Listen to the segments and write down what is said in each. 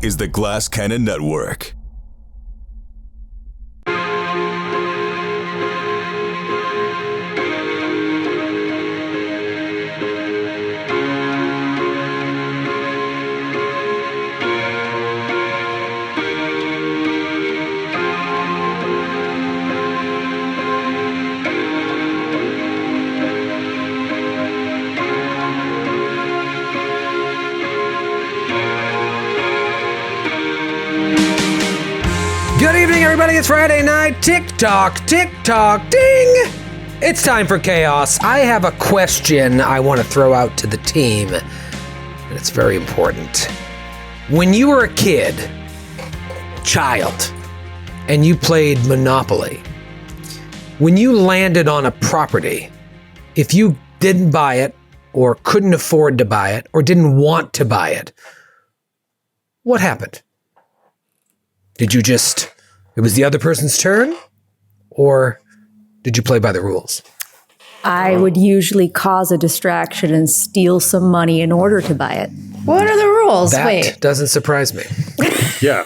is the Glass Cannon Network. Good evening, everybody. It's Friday night. Tick-tock, ding! It's time for chaos. I have a question I want to throw out to the team, and it's very important. When you were a child, and you played Monopoly, when you landed on a property, if you didn't buy it, or couldn't afford to buy it, or didn't want to buy it, what happened? Did you just... It was the other person's turn? Or did you play by the rules? I would usually cause a distraction and steal some money in order to buy it. What are the rules? That doesn't surprise me. Yeah.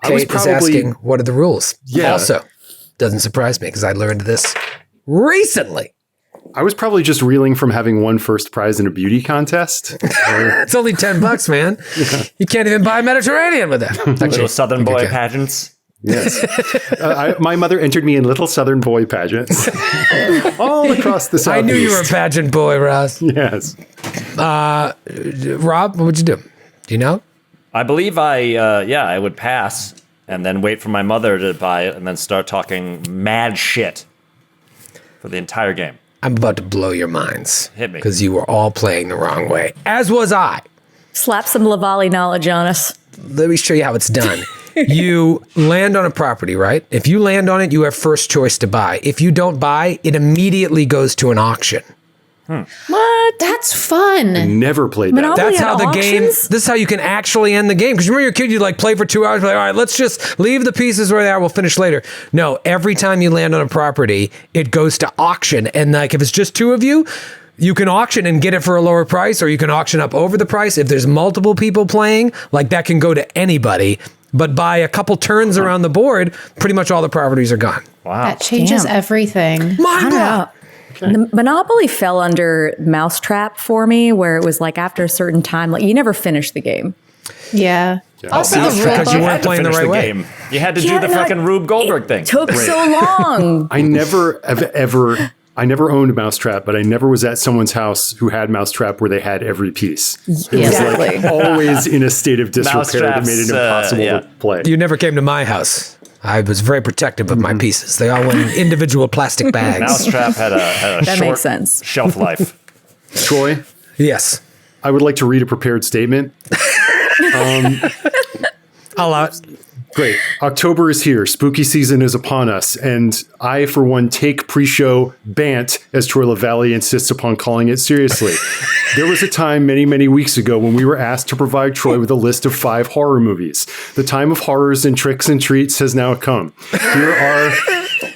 Kate is asking, what are the rules? Yeah. Also, doesn't surprise me because I learned this recently. I was probably just reeling from having won first prize in a beauty contest. It's only $10, man. Yeah. You can't even buy Mediterranean with that. Little Southern boy pageants. Yes. My mother entered me in little Southern boy pageants all across the Southeast. I knew you were a pageant boy, Ross. Yes. Rob, what would you do? Do you know? I believe I would pass and then wait for my mother to buy it and then start talking mad shit for the entire game. I'm about to blow your minds. Hit me. Because you were all playing the wrong way, as was I. Slap some Lavallee knowledge on us. Let me show you how it's done. You land on a property, right? If you land on it, you have first choice to buy. If you don't buy, it immediately goes to an auction. What? That's fun. I never played that. Monopoly That's how the game, auctions? this is how you can actually end the game. Because remember, you're a kid, you like play for 2 hours, like, all right, let's just leave the pieces where they are, we'll finish later. No, every time you land on a property, it goes to auction. And like, if it's just two of you, you can auction and get it for a lower price, or you can auction up over the price. If there's multiple people playing, like that can go to anybody. But by a couple turns around the board, pretty much all the properties are gone. Wow. That changes everything. Mind blown. The Monopoly fell under Mousetrap for me, where it was like after a certain time, like you never finished the game. Yeah. Also, the rule because you book. weren't playing the right way. Game. You had to do the fucking Rube Goldberg thing. Took so long. I never owned Mousetrap, but I never was at someone's house who had Mousetrap where they had every piece. It was like always in a state of disrepair that made it impossible to play. You never came to my house. I was very protective of my pieces. They all went in individual plastic bags. Mousetrap had a That short makes sense. shelf life. Troy, Yes. I would like to read a prepared statement. I'll Great. October is here. Spooky season is upon us. And I, for one, take pre-show BANT, as Troy Lavallee insists upon calling it seriously. There was a time many, many weeks ago when we were asked to provide Troy with a list of 5 horror movies. The time of horrors and tricks and treats has now come.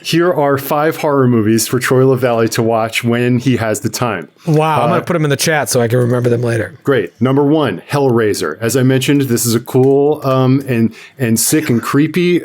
Here are 5 horror movies for Troy Lavallee to watch when he has the time. Wow, I'm going to put them in the chat so I can remember them later. Great. Number 1, Hellraiser. As I mentioned, this is a cool and sick and creepy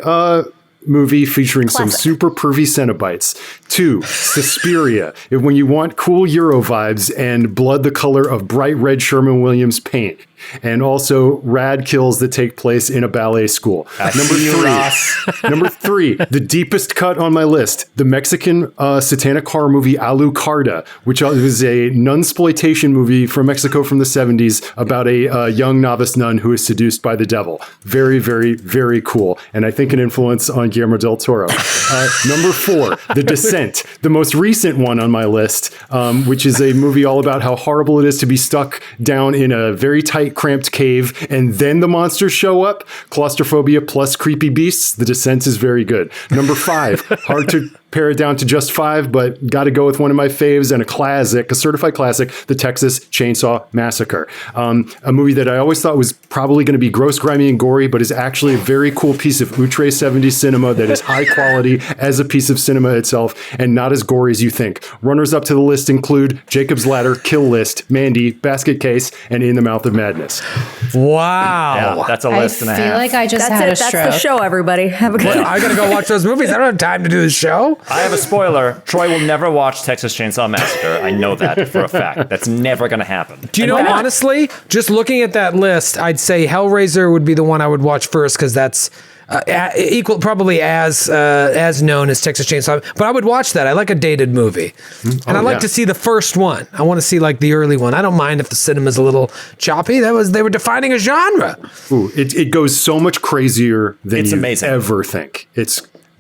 movie featuring some super pervy Cenobites. 2, Suspiria. When you want cool Euro vibes and blood the color of bright red Sherman-Williams paint. And also rad kills that take place in a ballet school. Number 3, the deepest cut on my list, the Mexican satanic horror movie Alucarda, which was a nunsploitation movie from Mexico from the 70s about a young novice nun who is seduced by the devil. Very, very, very cool. And I think an influence on Guillermo del Toro. Number 4, The Descent, the most recent one on my list, which is a movie all about how horrible it is to be stuck down in a very tight, cramped cave, and then the monsters show up. Claustrophobia plus creepy beasts. The Descent is very good. Number 5, pare it down to just 5, but got to go with one of my faves and a certified classic, The Texas Chainsaw Massacre. A movie that I always thought was probably going to be gross, grimy, and gory, but is actually a very cool piece of outre 70s cinema that is high quality as a piece of cinema itself and not as gory as you think. Runners up to the list include Jacob's Ladder, Kill List, Mandy, Basket Case, and In the Mouth of Madness. Wow. Yeah, that's a I list and a feel half. like I just That's had it. a stroke. That's the show, everybody. Have a good I gotta go watch those movies. I don't have time to do the show. I have a spoiler. Troy will never watch Texas Chainsaw Massacre. I know that for a fact. That's never going to happen. Do you know, honestly, just looking at that list, I'd say Hellraiser would be the one I would watch first because that's probably as known as Texas Chainsaw. But I would watch that. I like a dated movie, and I like to see the first one. I want to see like the early one. I don't mind if the cinema's a little choppy. They were defining a genre. Ooh, it goes so much crazier than It's you amazing. ever think.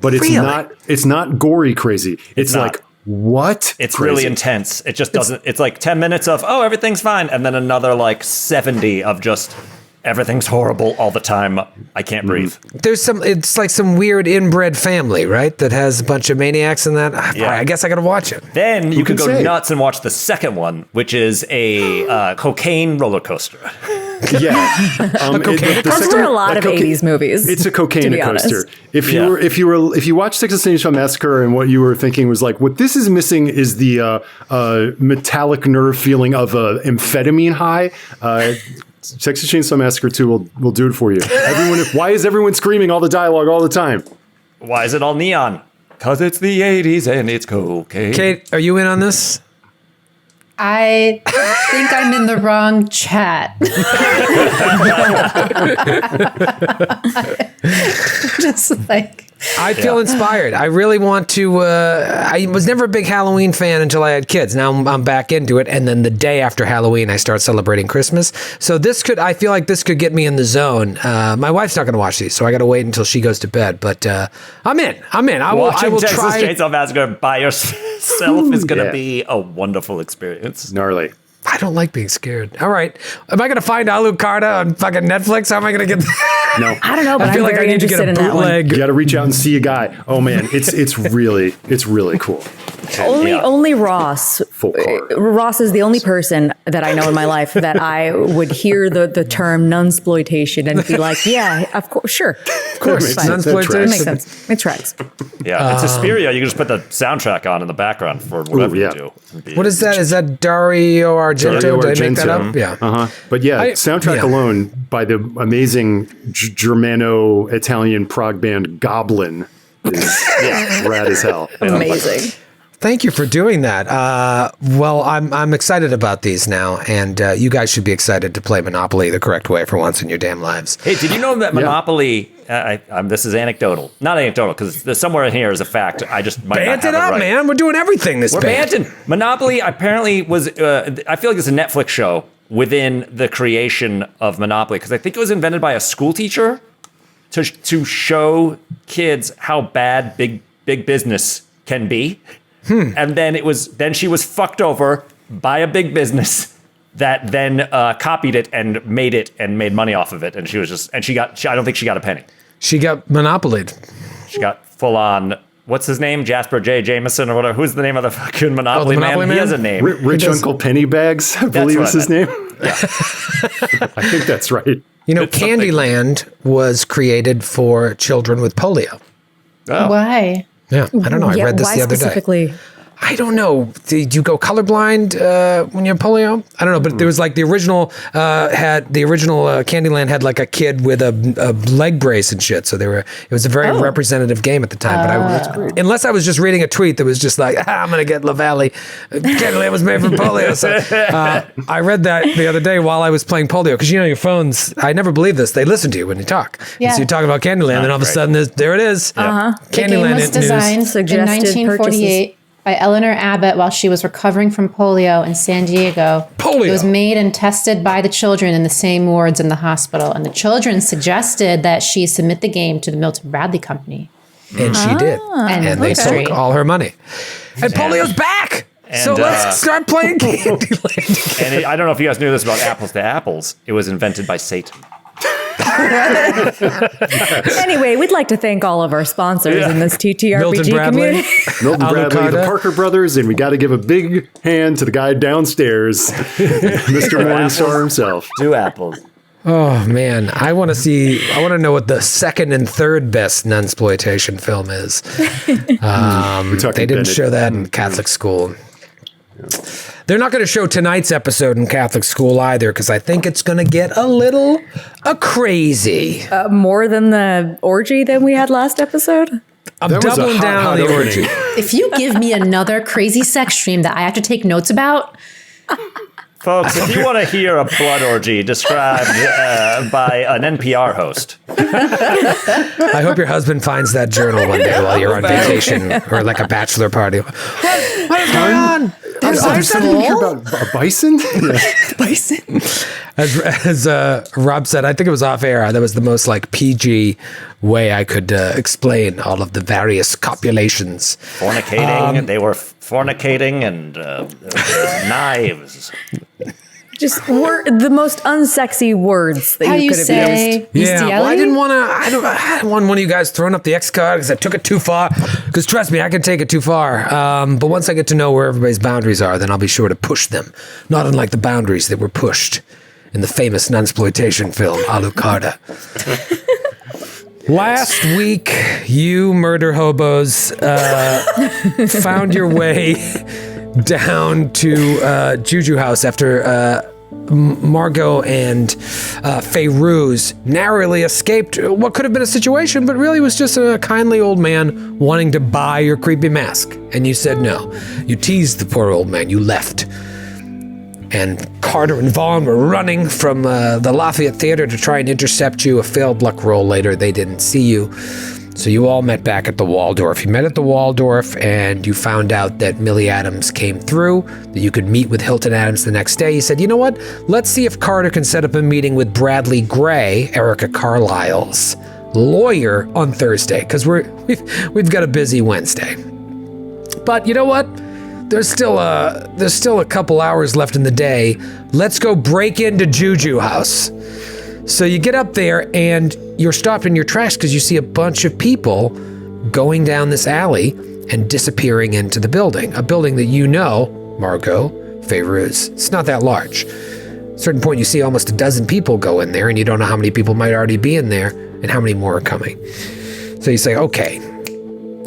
But it's Really? it's not gory crazy. It's not. like, what? It's crazy. really intense. It just doesn't. It's like 10 minutes of, oh, everything's fine. And then another like 70 of just everything's horrible all the time. I can't breathe. It's like some weird inbred family, right? That has a bunch of maniacs in that. Yeah. I guess I gotta watch it. Then you could go can say? nuts and watch the second one, which is a cocaine roller coaster. Yeah. Those were a lot of 80s movies. It's a to cocaine be coaster. honest. If Yeah. you watch Texas Chainsaw Massacre and what you were thinking was like, what this is missing is the metallic nerve feeling of a amphetamine high. Texas Chainsaw Massacre 2 will do it for you. Why is everyone screaming all the dialogue all the time? Why is it all neon? Because it's the 80s and it's cocaine. Kate, are you in on this? I think I'm in the wrong chat. Just like I feel inspired. I really want to. I was never a big Halloween fan until I had kids. Now I'm back into it, and then the day after Halloween, I start celebrating Christmas. So I feel like this could get me in the zone. My wife's not going to watch these, so I got to wait until she goes to bed. But I'm in. I will Texas try. Chainsaw Massacre by yourself is going to be a wonderful experience. Gnarly. I don't like being scared. All right, am I going to find Alucarda on fucking Netflix? How am I going to get? No. I don't know, but I feel I'm like I very need to get interested a in that one. bootleg. You got to reach out and see a guy. Oh man, it's really cool. Only Ross. Full car. Ross is the only person that I know in my life that I would hear the term nunsploitation and be like, yeah, of course, sure, of course, makes fine. sense. That It tracks. makes sense. It tracks. Yeah, in Suspiria, you can just put the soundtrack on in the background for whatever yeah. you do. It'd be- What is that? Is that Dario Argento? Dario Did I make that Argento. up? Yeah. Uh-huh. But yeah, soundtrack alone by the amazing Germano-Italian prog band Goblin is rad as hell. Amazing. Thank you for doing that. Well, I'm excited about these now, and you guys should be excited to play Monopoly the correct way for once in your damn lives. Hey, did you know that Monopoly? This is anecdotal, not anecdotal, because somewhere in here is a fact. I just might Bant not it have up, right. man. We're doing everything this We're band. banting. Monopoly apparently was. I feel like it's a Netflix show within the creation of Monopoly, because I think it was invented by a school teacher to show kids how bad big business can be. And then she was fucked over by a big business that then copied it and made money off of it. And I don't think she got a penny. She got monopolied. She got full on, what's his name? Jasper J. Jameson or whatever. Who's the name of the fucking Monopoly, Monopoly man? He man? has a name. Rich Uncle Pennybags, I believe what is his I name. I think that's right. You know, It's something. Candyland was created for children with polio. why? Yeah, I don't know. I read this why the other day. specifically? I don't know. Did you go colorblind when you have polio? I don't know, but there was like the original Candyland had like a kid with a leg brace and shit. So it was a very representative game at the time. But unless I was just reading a tweet that was just like, I'm gonna get Lavallee. Candyland was made for polio. So I read that the other day while I was playing polio, because your phones. I never believe this. They listen to you when you talk. Yeah. So you're talking about Candyland, and all of a sudden there it is. Uh-huh. The game Candyland was designed in Suggested 1948 by Eleanor Abbott while she was recovering from polio in San Diego. Polio. It was made and tested by the children in the same wards in the hospital. And the children suggested that she submit the game to the Milton Bradley Company. And she did. And And they okay. took all her money. And polio's back. So And, let's start playing Candyland. And I don't know if you guys knew this about apples to apples. It was invented by Satan. Anyway, we'd like to thank all of our sponsors in this TTRPG Milton Bradley. community. Milton Bradley, the Alucarda. Parker brothers, and we got to give a big hand to the guy downstairs, Mr. Morningstar himself. 2 apples. Oh man, I want to know what the second and third best nunsploitation film is. They didn't show that in Catholic school. They're not going to show tonight's episode in Catholic school either, because I think it's going to get a little crazy. More than the orgy that we had last episode. I'm That was a doubling hot, down on hot the opening. orgy. If you give me another crazy sex stream that I have to take notes about, Folks, if you want to hear a blood orgy described by an NPR host, I hope your husband finds that journal one day while you're on vacation or like a bachelor party. What is going on? There's something here about a bison? As Rob said, I think it was off air. That was the most like PG way I could explain all of the various copulations. fornicating, they were fornicating and knives. Just the most unsexy words that how do you you could have say? used. Yeah, well, I bestiality? didn't want to. I didn't want one of you guys throwing up the X card because I took it too far. Because trust me, I can take it too far. But once I get to know where everybody's boundaries are, then I'll be sure to push them. Not unlike the boundaries that were pushed in the famous nunsploitation film Alucarda. Last week, you murder hobos found your way down to Juju House after Margot and Feyruz narrowly escaped what could have been a situation, but really was just a kindly old man wanting to buy your creepy mask. And you said no. You teased the poor old man. You left. And Carter and Vaughn were running from the Lafayette Theater to try and intercept you. A failed luck roll later, they didn't see you. So you all met back at the Waldorf. You met at the Waldorf and you found out that Millie Adams came through, that you could meet with Hilton Adams the next day. You said, you know what? Let's see if Carter can set up a meeting with Bradley Gray, Erica Carlisle's lawyer, on Thursday, because we've got a busy Wednesday. But you know what? There's still a couple hours left in the day. Let's go break into Juju House. So you get up there and you're stopped in your tracks because you see a bunch of people going down this alley and disappearing into the building. A building that you know, Margot, Feyruz, it's not that large. At a certain point you see almost a dozen people go in there and you don't know how many people might already be in there and how many more are coming. So you say, okay,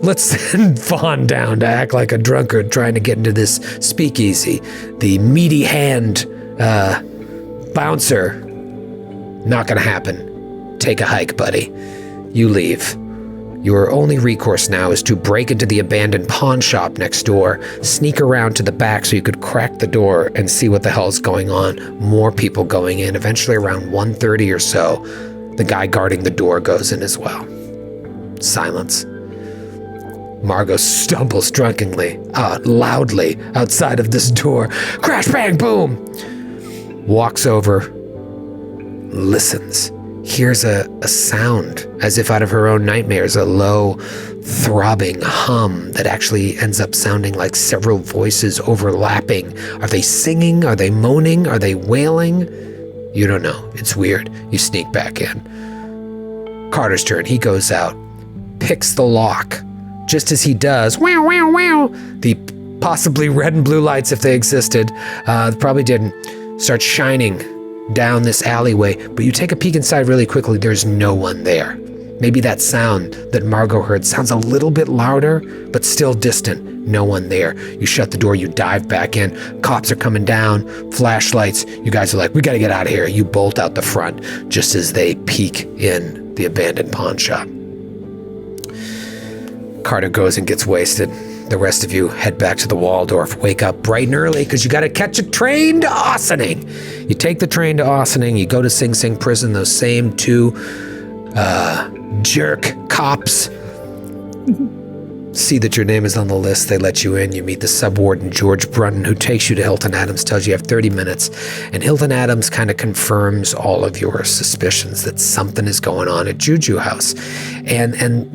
let's send Vaughn down to act like a drunkard trying to get into this speakeasy. The meaty hand bouncer, not gonna happen. Take a hike, buddy. You leave. Your only recourse now is to break into the abandoned pawn shop next door, sneak around to the back so you could crack the door and see what the hell's going on. More people going in. Eventually around 1:30 or so, the guy guarding the door goes in as well. Silence. Margot stumbles drunkenly, loudly, outside of this door. Crash, bang, boom! Walks over, listens, hears a sound as if out of her own nightmares, a low, throbbing hum that actually ends up sounding like several voices overlapping. Are they singing? Are they moaning? Are they wailing? You don't know. It's weird. You sneak back in. Carter's turn. He goes out, picks the lock. Just as he does, wow, wow, wow, the possibly red and blue lights, if they existed, probably didn't, start shining down this alleyway. But you take a peek inside really quickly, there's no one there. Maybe that sound that Margot heard sounds a little bit louder, but still distant. No one there. You shut the door, you dive back in. Cops are coming down, flashlights. You guys are like, we gotta get out of here. You bolt out the front just as they peek in the abandoned pawn shop. Carter goes and gets wasted. The rest of you head back to the Waldorf. Wake up bright and early because you got to catch a train to Ossining. You take the train to Ossining. You go to Sing Sing prison. Those same two jerk cops see that your name is on the list. They let you in. You meet the subwarden, George Brunton, who takes you to Hilton Adams, tells you have 30 minutes. And Hilton Adams kind of confirms all of your suspicions that something is going on at Juju House. And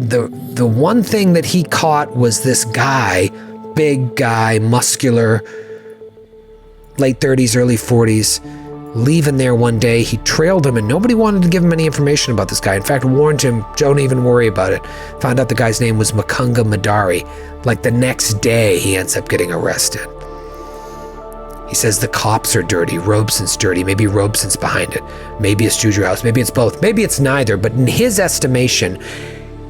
the one thing that he caught was this guy, big guy, muscular, late 30s, early 40s, leaving there one day, he trailed him and nobody wanted to give him any information about this guy. In fact, warned him, don't even worry about it. Found out the guy's name was Makunga Madari. Like the next day, he ends up getting arrested. He says the cops are dirty, Robeson's dirty, maybe Robeson's behind it. Maybe it's Juju House, maybe it's both, maybe it's neither, but in his estimation,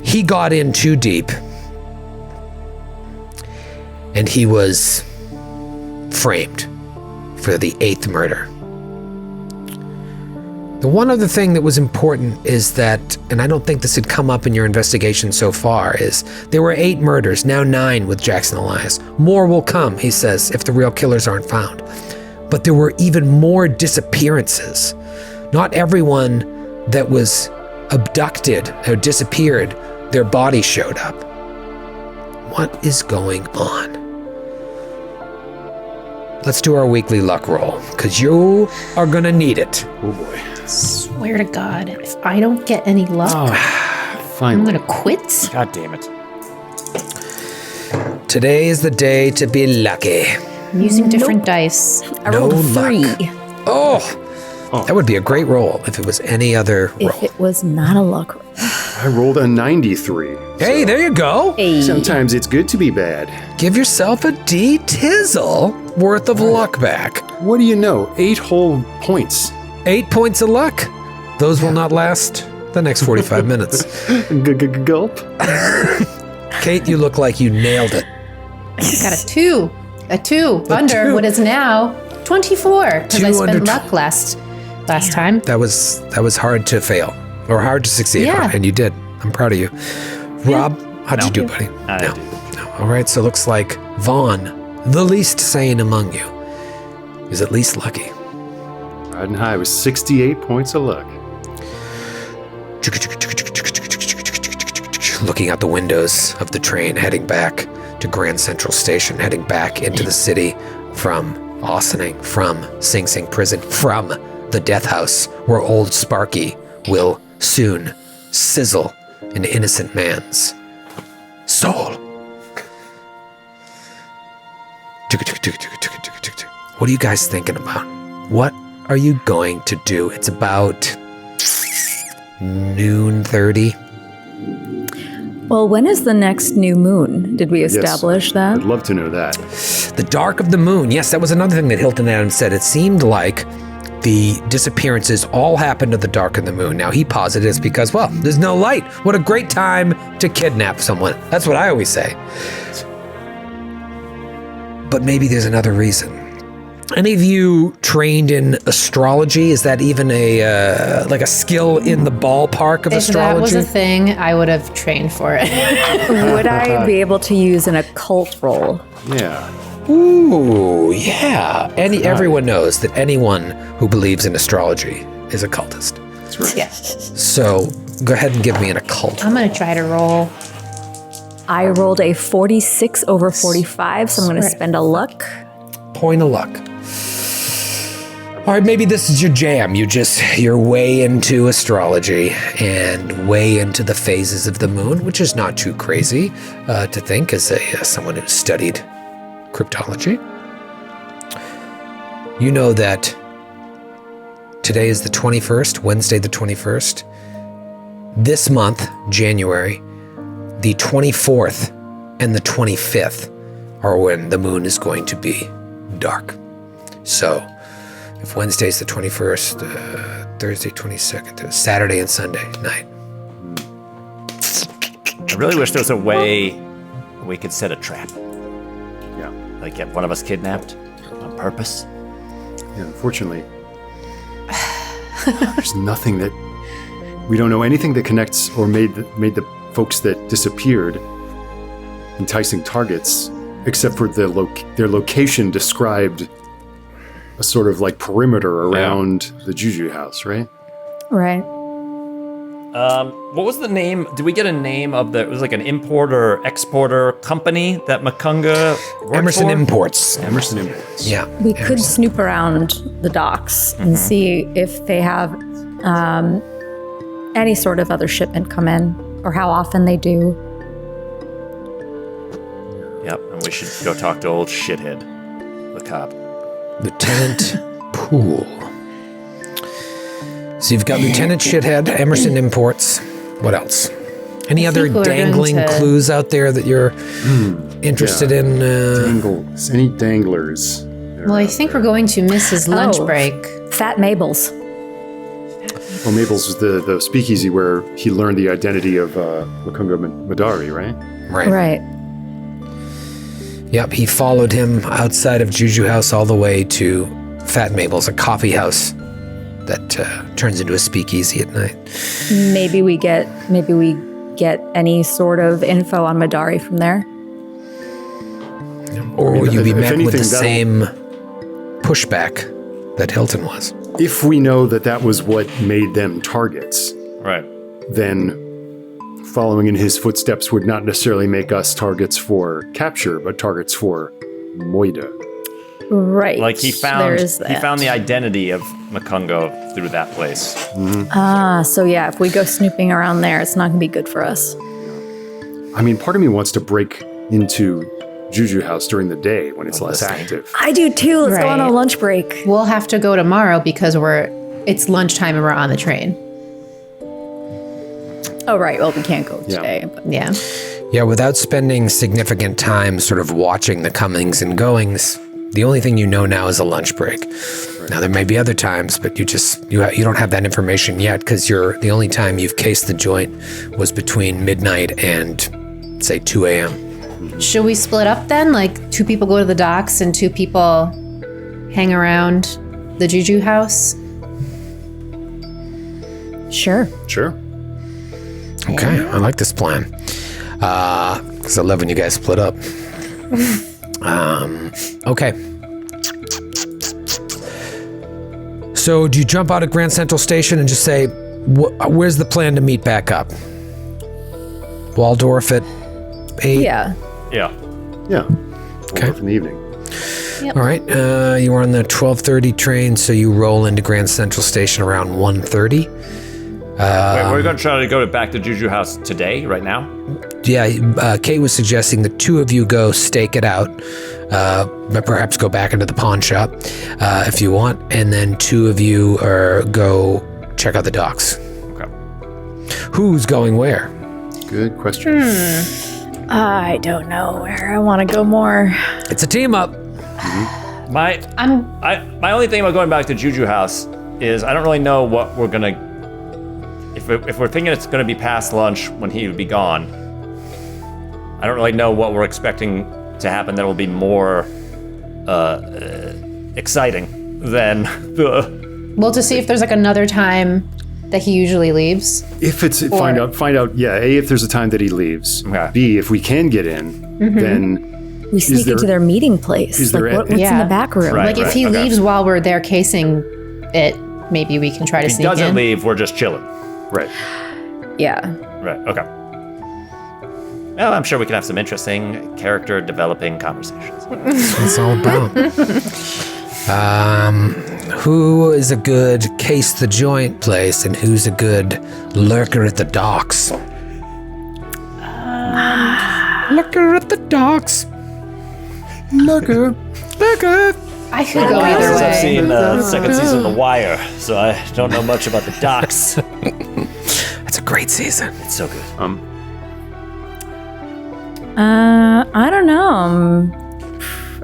he got in too deep. And he was framed for the 8th murder. The one other thing that was important is that, and I don't think this had come up in your investigation so far, is there were 8 murders, now 9 with Jackson Elias. More will come, he says, if the real killers aren't found. But there were even more disappearances. Not everyone that was abducted or disappeared, their body showed up. What is going on? Let's do our weekly luck roll, because you are gonna need it. Oh boy. Swear to God, if I don't get any luck, I'm Finally. gonna quit. God damn it. Today is the day to be lucky. I'm using different dice. I No rolled luck. 3. Oh, that would be a great roll if it was any other roll. If it was not a luck roll. I rolled a 93. Hey, there you go. Hey. Sometimes it's good to be bad. Give yourself a D-tizzle worth of luck back. What do you know? 8 whole points. 8 points of luck. Those will not last the next 45 minutes. Gulp. Kate, you look like you nailed it. Got a 2. A 2 under 2. what is now 24, because I 2 under spent luck last time. That was hard to fail or hard to succeed, Yeah. and you did. I'm proud of you. Rob, how'd you do, buddy? I No. did. No. All right, so it looks like Vaughn, the least sane among you, is at least lucky. Riding high with 68 points of luck. Looking out the windows of the train, heading back to Grand Central Station, heading back into the city from Ossining, from Sing Sing Prison, from the death house where old Sparky will soon sizzle an innocent man's soul. What are you guys thinking about? What are you going to do? It's about noon 30. Well, when is the next new moon? Did we establish that? I'd love to know that. The dark of the moon. Yes, that was another thing that Hilton Adams said. It seemed like the disappearances all happened at the dark of the moon. Now, he posited it's because, well, there's no light. What a great time to kidnap someone. That's what I always say. But maybe there's another reason. Any of you trained in astrology? Is that even a like a skill in the ballpark of If astrology? that was a thing, I would have trained for it. Would I be able to use an occult roll? Yeah. Ooh, yeah. Everyone knows that anyone who believes in astrology is a cultist. That's right. Yeah. So go ahead and give me an occult. I'm going to try to roll. I rolled a 46 over 45, so I'm going to spend a luck. Point of luck. All right, maybe this is your jam. You're way into astrology and way into the phases of the moon, which is not too crazy to think as someone who's studied cryptology. You know that today is the 21st, Wednesday the 21st. This month, January, the 24th and the 25th are when the moon is going to be dark. So if Wednesday's the 21st, Thursday 22nd, Saturday and Sunday night. I really wish there was a way we could set a trap. Yeah. Like get one of us kidnapped on purpose. Yeah, unfortunately, there's nothing that we don't know anything that connects or made the folks that disappeared enticing targets, except for their location described a sort of like perimeter around the Juju house, right? Right. What was the name? Did we get a name of it was like an importer exporter company that Makunga worked Emerson for? Imports. Emerson Imports. Yeah. We could snoop around the docks and see if they have any sort of other shipment come in or how often they do. Yep, and we should go talk to old shithead, the cop. Lieutenant Poole. So you've got Lieutenant Shithead, Emerson Imports. What else? Any other think we're dangling into- clues out there that you're interested in? Dangles. Any danglers? Well, I think we're going to miss his lunch Oh. break. Fat Mabel's. Well, Mabel's was the speakeasy where he learned the identity of Makunga Madari, right? Right. Yep, he followed him outside of Juju House all the way to Fat Mabel's, a coffee house that turns into a speakeasy at night. Maybe we get any sort of info on Madari from there. Or will you be if met with anything, the that'll- same pushback that Hilton was? If we know that was what made them targets, Right. then following in his footsteps would not necessarily make us targets for capture, but targets for Moida. Right. Like he There's that. found the identity of Makungo through that place. So yeah, if we go snooping around there, it's not going to be good for us. I mean, part of me wants to break into Juju House during the day when it's less active. I do too. Let's go on a Right. lunch break. We'll have to go tomorrow because it's lunchtime and we're on the train. Oh, right. Well, we can't go Yeah. today. But Yeah. Yeah, without spending significant time sort of watching the comings and goings, the only thing you know now is a lunch break. Now there may be other times, but you don't have that information yet because the only time you've cased the joint was between midnight and say 2 a.m. Should we split up then? Like 2 people go to the docks and 2 people hang around the Juju house? sure. Sure. Okay, I like this plan. Because I love when you guys split up. Okay. So do you jump out at Grand Central Station and just say, where's the plan to meet back up? Waldorf at 8? Yeah. Yeah. Yeah. Okay. In the evening. All right. You were on the 12:30 train, so you roll into Grand Central Station around 1:30. Wait, we're going to try to go back to Juju House today, right now? Yeah, Kate was suggesting the 2 of you go stake it out, but perhaps go back into the pawn shop if you want, and then 2 of you go check out the docks. Okay. Who's going where? Good question. I don't know where I want to go more. It's a team up. My only thing about going back to Juju House is I don't really know what we're going to... If we're thinking it's going to be past lunch when he would be gone, I don't really know what we're expecting to happen that will be more exciting than the... Well, to see if there's like another time that he usually leaves. If it's find out. Yeah. A, if there's a time that he leaves. Okay. B, if we can get in, then We sneak there- into their meeting place. is Like, there a- what's in Yeah. the back room? Right. Like if he okay. leaves while we're there casing it, maybe we can try to If he sneak doesn't in. leave, we're just chilling. right. Yeah. Right, okay. Well, I'm sure we can have some interesting character developing conversations. That's all about. Who is a good case the joint place, and who's a good lurker at the docks? Lurker at the docks. Lurker. I could go either I've way. seen the second season of The Wire, so I don't know much about the docks. That's a great season. It's so good. I don't know.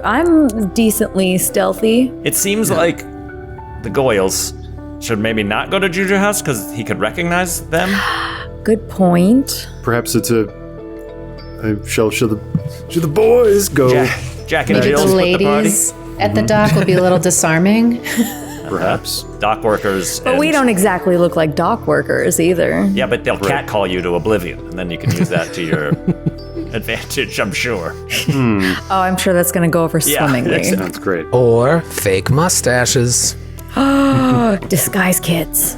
I'm decently stealthy. It seems like the Goyles should maybe not go to Juju House because he could recognize them. Good point. Perhaps it's shall the boys go? Jack and Maybe Jill the split the party. ladies at the dock will be a little disarming. Perhaps. Dock workers. But we don't exactly look like dock workers either. Yeah, but they'll catcall you to oblivion, and then you can use that to your advantage, I'm sure. Oh, I'm sure that's going to go over Yeah. swimmingly. Sounds great. Or fake mustaches. Disguise kits.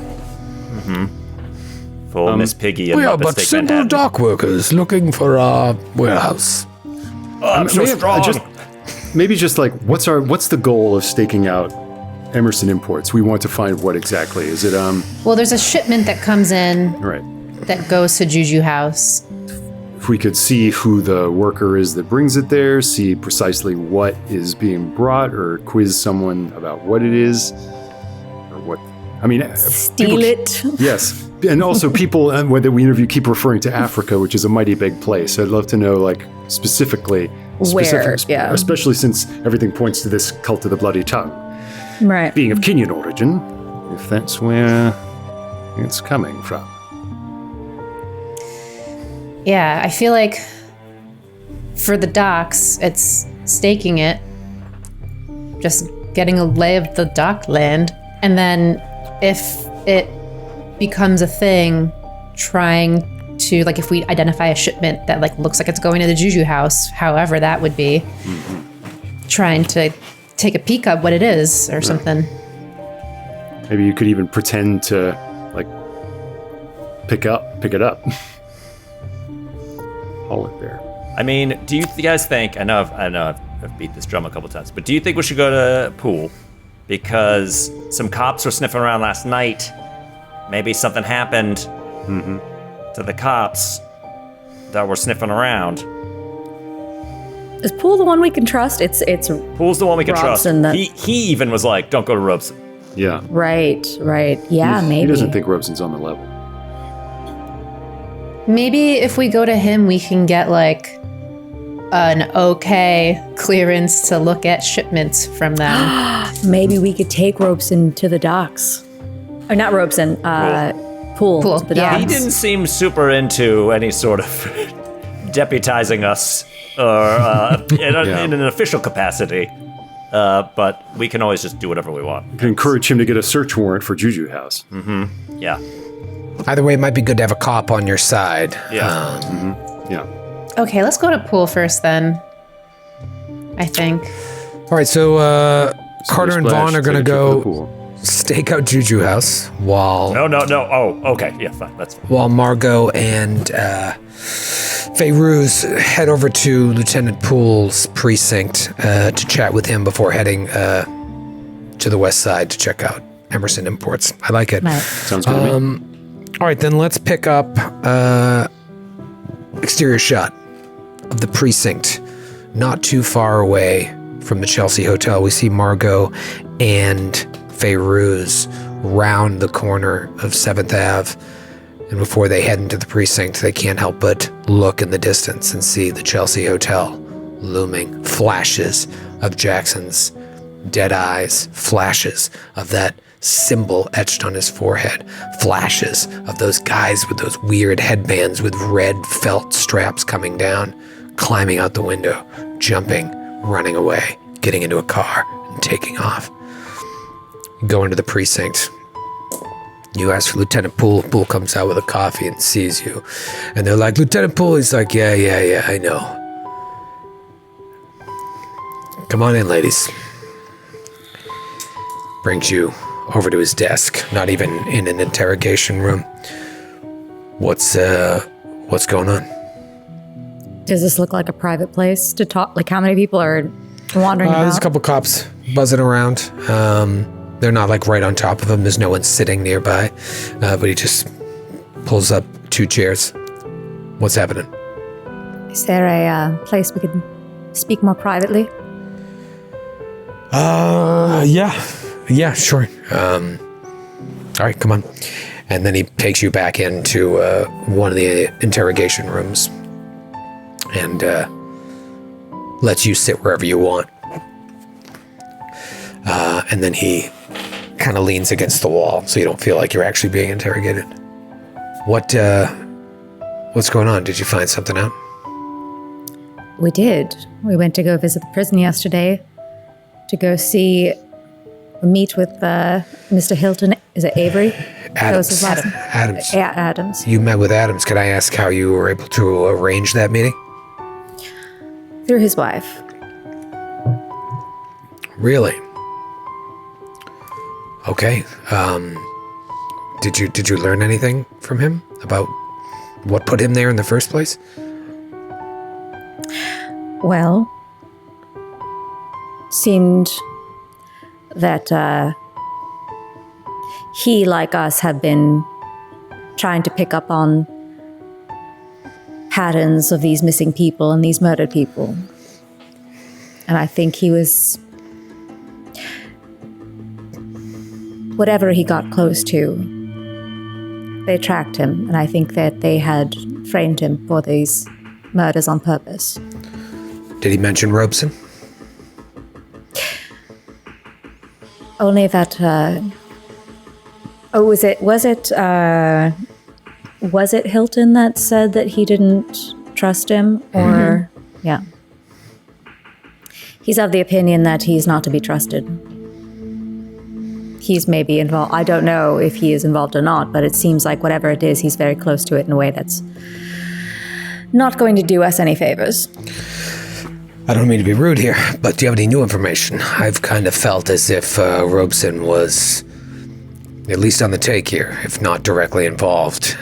Full Miss Piggy and We are Muppets but Take simple Manhattan. dock workers looking for a warehouse. Oh, I'm so strong. Maybe just like what's the goal of staking out Emerson Imports? We want to find what exactly is it? Well, there's a shipment that comes in Right. that goes to Juju House. If we could see who the worker is that brings it there, see precisely what is being brought, or quiz someone about what it is, or what. I mean, Steal it. Yes. And also people that we interview keep referring to Africa, which is a mighty big place. I'd love to know, like, specifically, yeah. especially since everything points to this cult of the bloody tongue. Right. Being of Kenyan origin, if that's where it's coming from. Yeah, I feel like for the docks, it's staking it, just getting a lay of the dock land, and then if it becomes a thing, trying to, like, if we identify a shipment that, like, looks like it's going to the Juju house, however that would be, trying to take a peek at what it is or something. Maybe you could even pretend to, like, pick it up. Haul it there. I mean, do you guys think? I know I've beat this drum a couple times, but do you think we should go to pool? Because some cops were sniffing around last night. Maybe something happened to the cops that were sniffing around. Is Pool the one we can trust? It's Pool's the one we can Robson trust. He even was like, "Don't go to Robson." Yeah. right. Yeah, maybe. He doesn't think Robson's on the level. Maybe if we go to him, we can get, like, an okay clearance to look at shipments from them. Maybe we could take Robeson to the docks. Or not Robeson, Pool to the Yeah. docks. He didn't seem super into any sort of deputizing us or in an official capacity. But we can always just do whatever we want. You can encourage him to get a search warrant for Juju House. Yeah. Either way, it might be good to have a cop on your side. Yeah. Yeah. Okay, let's go to Pool first then, I think. All right, so Carter and Vaughn are going to go Pool. stake out Juju House while No. Oh, okay. Yeah, fine. That's fine. while Margot and Fairuz head over to Lieutenant Poole's precinct to chat with him before heading to the west side to check out Emerson Imports. I like it. Right. Sounds good to me. All right, then let's pick up exterior shot of the precinct, not too far away from the Chelsea Hotel. We see Margot and Fairuz round the corner of 7th Ave, and before they head into the precinct, they can't help but look in the distance and see the Chelsea Hotel looming. Flashes of Jackson's dead eyes, flashes of that symbol etched on his forehead, flashes of those guys with those weird headbands with red felt straps coming down, climbing out the window, jumping, running away, getting into a car, and taking off. You go into the precinct. You ask for Lieutenant Poole. Poole comes out with a coffee and sees you. And they're like, Lieutenant Poole? He's like, yeah, I know. Come on in, ladies. Brings you over to his desk, not even in an interrogation room. What's going on? Does this look like a private place to talk? Like, how many people are wandering about? There's a couple cops buzzing around. They're not like right on top of him. There's no one sitting nearby. But he just pulls up 2 chairs. What's happening? Is there a place we could speak more privately? Yeah, sure. All right, come on. And then he takes you back into one of the interrogation rooms and lets you sit wherever you want. And then he kind of leans against the wall so you don't feel like you're actually being interrogated. What's going on? Did you find something out? We did. We went to go visit the prison yesterday to go meet with Mr. Hilton. Is it Avery? That was his last name. Adams. Yeah, Adams. You met with Adams. Could I ask how you were able to arrange that meeting? Through his wife. Really? Okay. Did you learn anything from him about what put him there in the first place? Well, seemed that he, like us, have been trying to pick up on patterns of these missing people and these murdered people. And I think he was whatever he got close to, they tracked him, and I think that they had framed him for these murders on purpose. Did he mention Robeson? Only that, was it Hilton that said that he didn't trust him? Or, yeah. He's of the opinion that he's not to be trusted. He's maybe involved. I don't know if he is involved or not, but it seems like whatever it is, he's very close to it in a way that's not going to do us any favors. I don't mean to be rude here, but do you have any new information? I've kind of felt as if Robeson was at least on the take here, if not directly involved.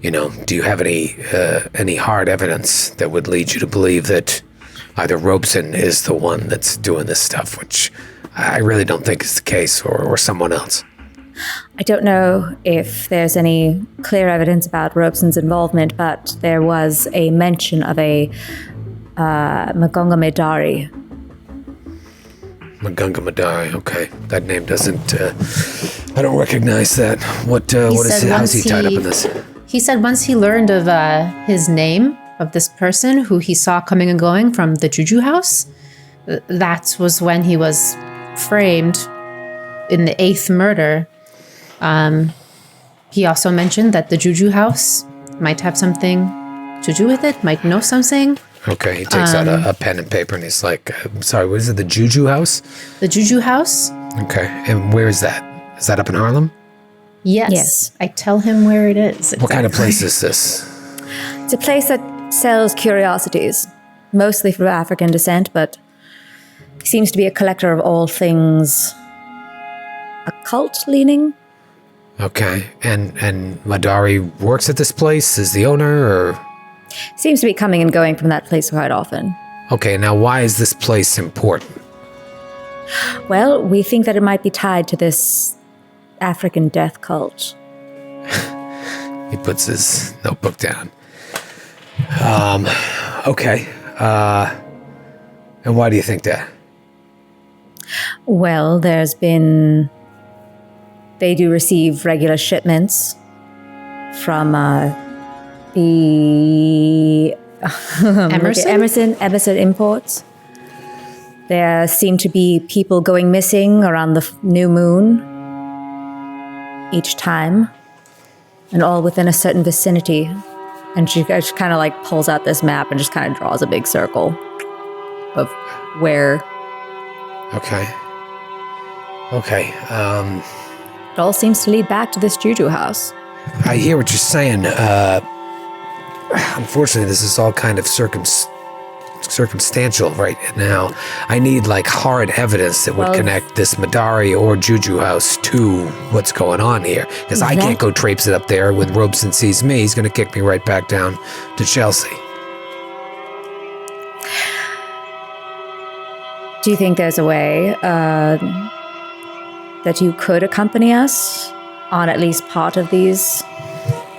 Do you have any hard evidence that would lead you to believe that either Robeson is the one that's doing this stuff, which I really don't think is the case, or someone else? I don't know if there's any clear evidence about Robeson's involvement, but there was a mention of a Magunga Medari. Magunga Medari, okay. That name doesn't, I don't recognize that. How's he tied up in this? He said once he learned of his name, of this person who he saw coming and going from the Juju house, that was when he was framed in the 8th murder. He also mentioned that the Juju house might have something to do with it, might know something. Okay, he takes out a pen and paper and he's like, I'm sorry, what is it, the Juju house? The Juju house? Okay, and where is that? Is that up in Harlem? Yes. I tell him where it is. What kind of place is this? It's a place that sells curiosities, mostly from African descent, but he seems to be a collector of all things occult-leaning. Okay, and Madari works at this place, is the owner, or? Seems to be coming and going from that place quite often. Okay, now why is this place important? Well, we think that it might be tied to this African death cult. He puts his notebook down. Okay. And why do you think that? Well, they do receive regular shipments from the Emerson Imports. There seem to be people going missing around the new moon each time, and all within a certain vicinity. And she kind of like pulls out this map and just kind of draws a big circle of where. Okay. It all seems to lead back to this Juju house. I hear what you're saying. Unfortunately, this is all kind of circumstantial right now. I need like hard evidence that would connect this Madari or Juju house to what's going on here. Because I can't go traipse it up there. When Robeson sees me, he's going to kick me right back down to Chelsea. Do you think there's a way that you could accompany us on at least part of these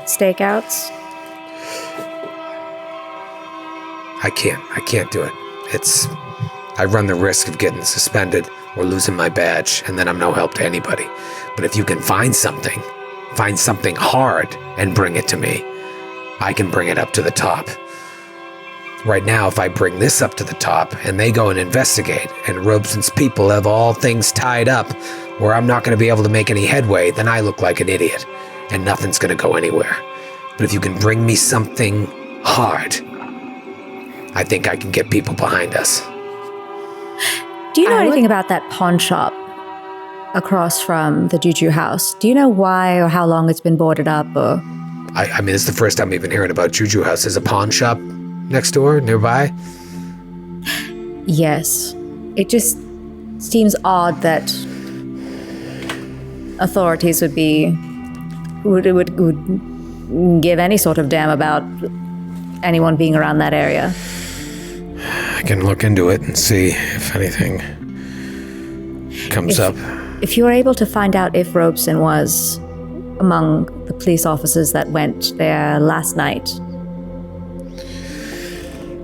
stakeouts? I can't do it. I run the risk of getting suspended or losing my badge, and then I'm no help to anybody. But if you can find something hard and bring it to me, I can bring it up to the top. Right now, if I bring this up to the top and they go and investigate, and Robeson's people have all things tied up where I'm not going to be able to make any headway, then I look like an idiot and nothing's going to go anywhere. But if you can bring me something hard, I think I can get people behind us. Do you know anything about that pawn shop across from the Juju house? Do you know why or how long it's been boarded up? Or I mean, it's the first time I'm even hearing about Juju house. There's a pawn shop next door, nearby? Yes. It just seems odd that authorities would give any sort of damn about anyone being around that area. I can look into it and see if anything comes up. If you were able to find out if Robeson was among the police officers that went there last night.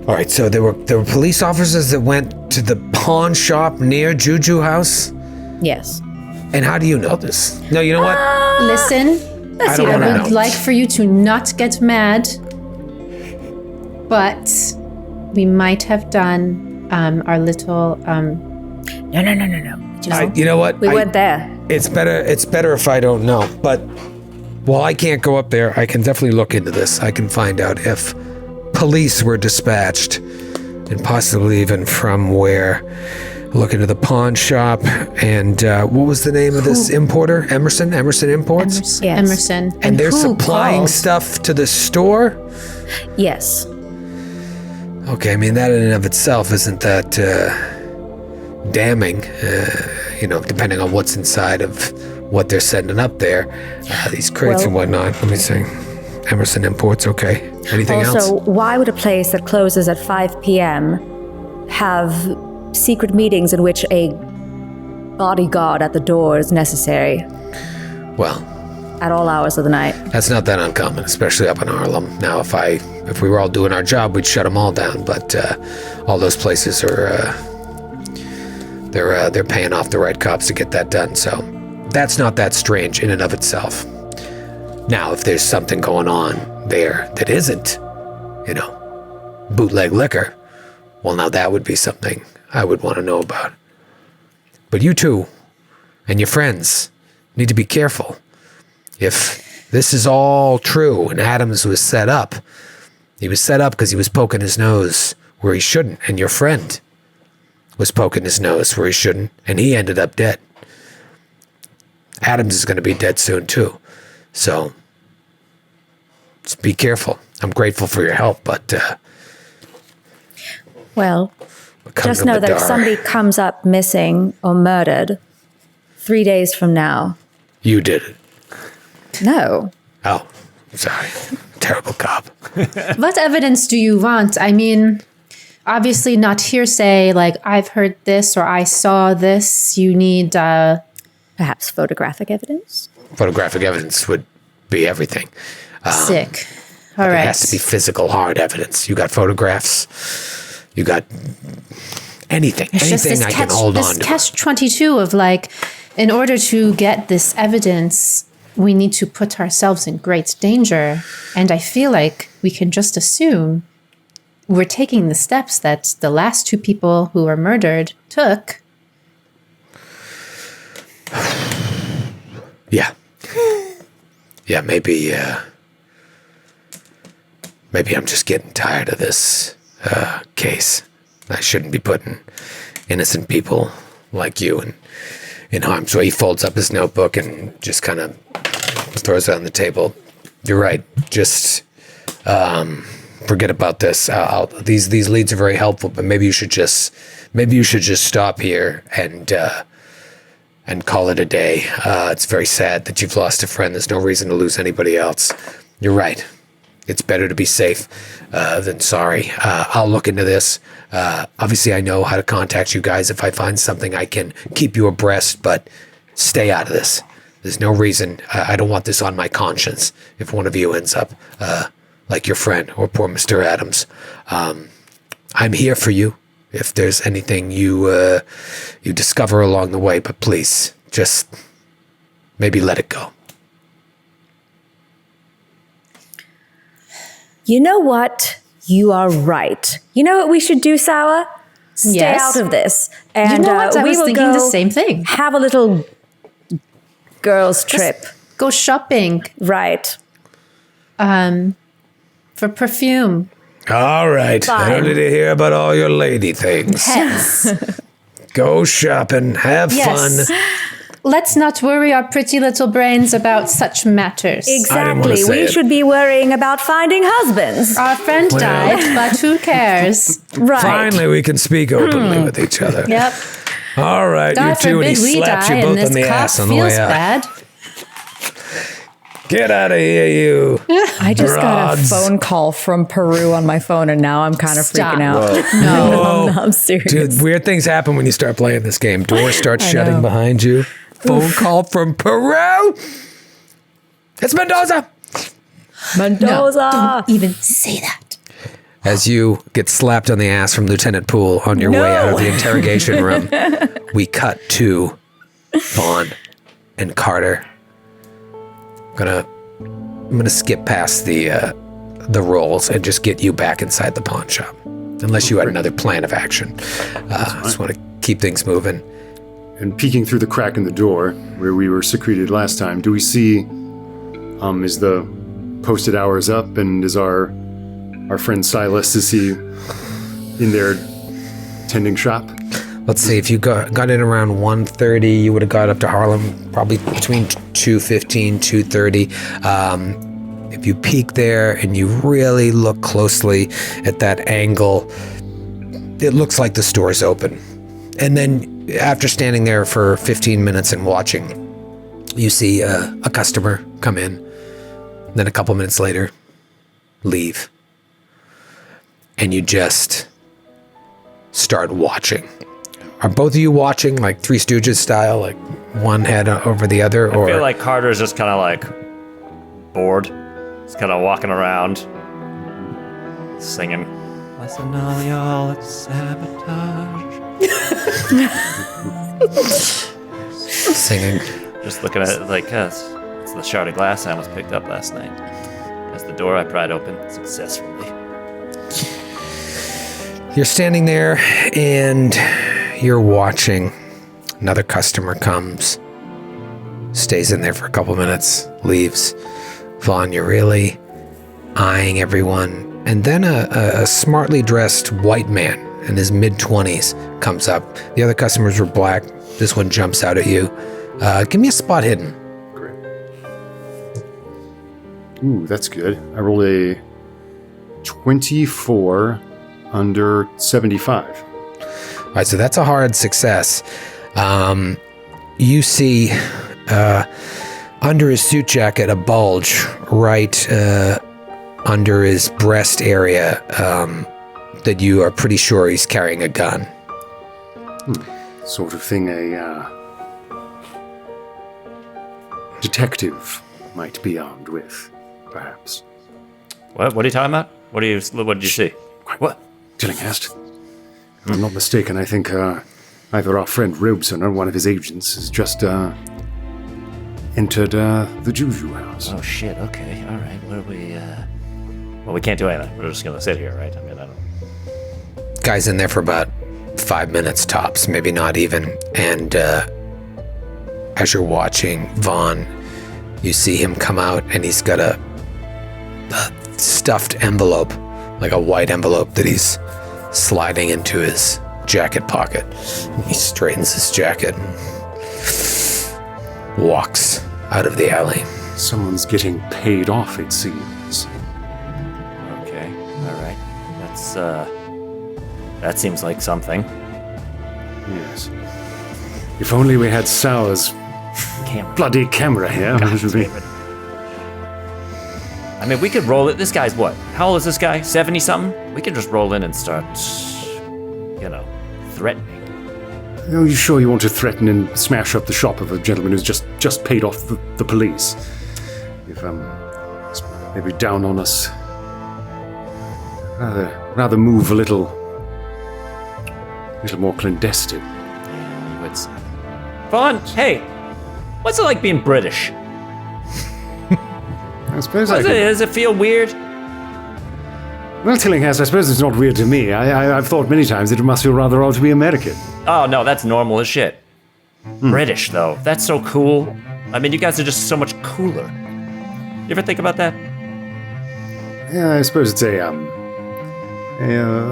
All right, so there were police officers that went to the pawn shop near Juju house? Yes. And how do you know this? No, you know what? Listen, I don't I wanna would know. like for you to not get mad, but we might have done our little. No. Just, You know what? we weren't there. It's better if I don't know. But while I can't go up there, I can definitely look into this. I can find out if police were dispatched, and possibly even from where. Look into the pawn shop, and what was the name of this importer? Emerson Imports? Yes. Emerson. And they're who supplying called? stuff to the store? Yes. Okay, I mean, that in and of itself isn't that damning, depending on what's inside of what they're sending up there. These crates and whatnot. Let me see. Emerson Imports, okay. Anything else? Also, why would a place that closes at 5 p.m. have secret meetings in which a bodyguard at the door is necessary Well, at all hours of the night? that's not that uncommon, especially up in Harlem. Now, if we were all doing our job, we'd shut them all down. But all those places are they're paying off the right cops to get that done. So that's not that strange in and of itself. Now, if there's something going on there that isn't, bootleg liquor, well, now that would be something I would want to know about. But you two and your friends need to be careful. If this is all true and Adams was set up, he was set up because he was poking his nose where he shouldn't, and your friend was poking his nose where he shouldn't, and he ended up dead. Adams is going to be dead soon too. So just be careful. I'm grateful for your help, but Well, come just to know that if Madar. somebody comes up missing or murdered 3 days from now, You did it. no. Oh, sorry. Terrible cop. What evidence do you want? I mean, obviously not hearsay, like I've heard this or I saw this. You need Perhaps photographic evidence? Photographic evidence would be everything. sick. All It right. has to be physical, hard evidence. You got photographs. You got anything. It's just Anything I can hold on this to. catch-22 of like, in order to get this evidence, we need to put ourselves in great danger. And I feel like we can just assume we're taking the steps that the last two people who were murdered took. Yeah. Yeah, maybe I'm just getting tired of this case. I shouldn't be putting innocent people like you in harm's way. He folds up his notebook and just kind of throws it on the table. You're right. Just forget about this. These leads are very helpful, but maybe you should just stop here and call it a day. It's very sad that you've lost a friend. There's no reason to lose anybody else. You're right. It's better to be safe than sorry. I'll look into this. Obviously, I know how to contact you guys. If I find something, I can keep you abreast, but stay out of this. There's no reason. I don't want this on my conscience if one of you ends up like your friend or poor Mr. Adams. I'm here for you if there's anything you discover along the way, but please, just maybe let it go. You know what? You are right. You know what we should do, Sour? Stay Yes. out of this. And know what? I we was will thinking go the same thing. Have a little girls' trip. Go shopping Right. for perfume. All right. I Fine. don't need to hear about all your lady things. Pets. Go shopping. Have Yes. fun. Let's not worry our pretty little brains about such matters. didn't wanna Exactly. say We it. should be worrying about finding husbands. Our friend died, but who cares? Right. Finally, we can speak openly with each other. Yep. All right, God you two, and he forbid we slaps die you and both on this the cop ass on the feels way out. bad. Get out of here, you. I just got a Broads. phone call from Peru on my phone, and now I'm kind of Stop. freaking out. No. I'm serious. Dude, weird things happen when you start playing this game. Doors start shutting know. behind you. Phone call from Peru. It's Mendoza. Mendoza. Don't even say that. As you get slapped on the ass from Lieutenant Poole on your way out of the interrogation room, we cut to Vaughn and Carter. I'm gonna skip past the rolls and just get you back inside the pawn shop, unless you had another plan of action. I just want to keep things moving. And peeking through the crack in the door where we were secreted last time, do we see? Is the posted hours up, and is our friend Silas, is he in there tending shop? Let's see, if you got in around 1:30, you would have got up to Harlem probably between 2:15, 2:30. If you peek there and you really look closely at that angle, it looks like the store's open. And then after standing there for 15 minutes and watching, you see a customer come in. Then a couple minutes later, leave. And you just start watching. Are both of you watching, like Three Stooges style, like one head over the other? Or I feel like Carter's just kind of like bored. He's kind of walking around, singing. Lesson all y'all, it's sabotage. singing. Just looking at it like, it's the shard of glass I almost picked up last night. As the door I pried open successfully. You're standing there and you're watching. Another customer comes, stays in there for a couple minutes, leaves. Vaughn, you're really eyeing everyone. And then a smartly dressed white man in his mid-20s comes up. The other customers were black. This one jumps out at you. Give me a spot hidden. Great. Ooh, that's good. I rolled a 24 under 75. All right, so that's a hard success. You see under his suit jacket a bulge right under his breast area that you are pretty sure he's carrying a gun. Sort of thing a detective might be armed with, perhaps. What are you talking about? What did you see? What? Tillinghast. If I'm not mistaken, I think either our friend Robeson or one of his agents has just entered the Juju house. Oh shit, okay, alright. What are we well, we can't do anything. We're just gonna sit here, right? I mean, I don't. Guy's in there for about 5 minutes tops, maybe not even. And as you're watching Vaughn, you see him come out and he's got a stuffed envelope, like a white envelope that he's sliding into his jacket pocket. He straightens his jacket and walks out of the alley. Someone's getting paid off, it seems. Okay, alright. That seems like something. Yes. If only we had Sauer's bloody camera here. It would be... I mean, we could roll it. This guy's what? How old is this guy? 70-something? We could just roll in and start, threatening. Are you sure you want to threaten and smash up the shop of a gentleman who's just paid off the police? If maybe down on us. Rather move a little more clandestine. Yeah, you would say. Vaughn, hey, what's it like being British? I suppose Does it feel weird? Well, Tillinghast, I suppose it's not weird to me. I've thought many times that it must feel rather odd to be American. Oh, no, that's normal as shit. British, though. That's so cool. I mean, you guys are just so much cooler. You ever think about that? Yeah, I suppose it's a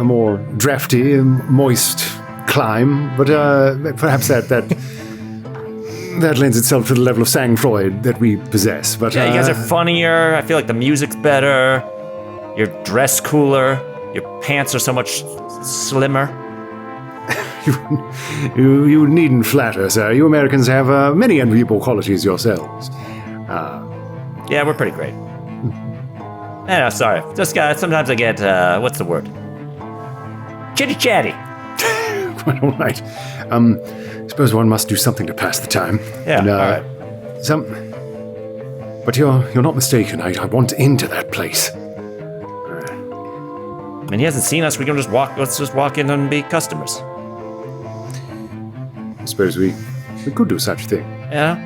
more drafty, moist climb, but perhaps that lends itself to the level of sang-froid that we possess. But yeah, you guys are funnier. I feel like the music's better. You're dressed cooler. Your pants are so much slimmer. You needn't flatter, sir. You Americans have many enviable qualities yourselves. Yeah, we're pretty great. No, sorry. Just sometimes I get, what's the word? Chitty-chatty. Quite all right. I suppose one must do something to pass the time. Yeah, And, all right. But you're not mistaken. I want into that place. I mean, he hasn't seen us. We can just walk. Let's just walk in and be customers. I suppose we could do such a thing. Yeah.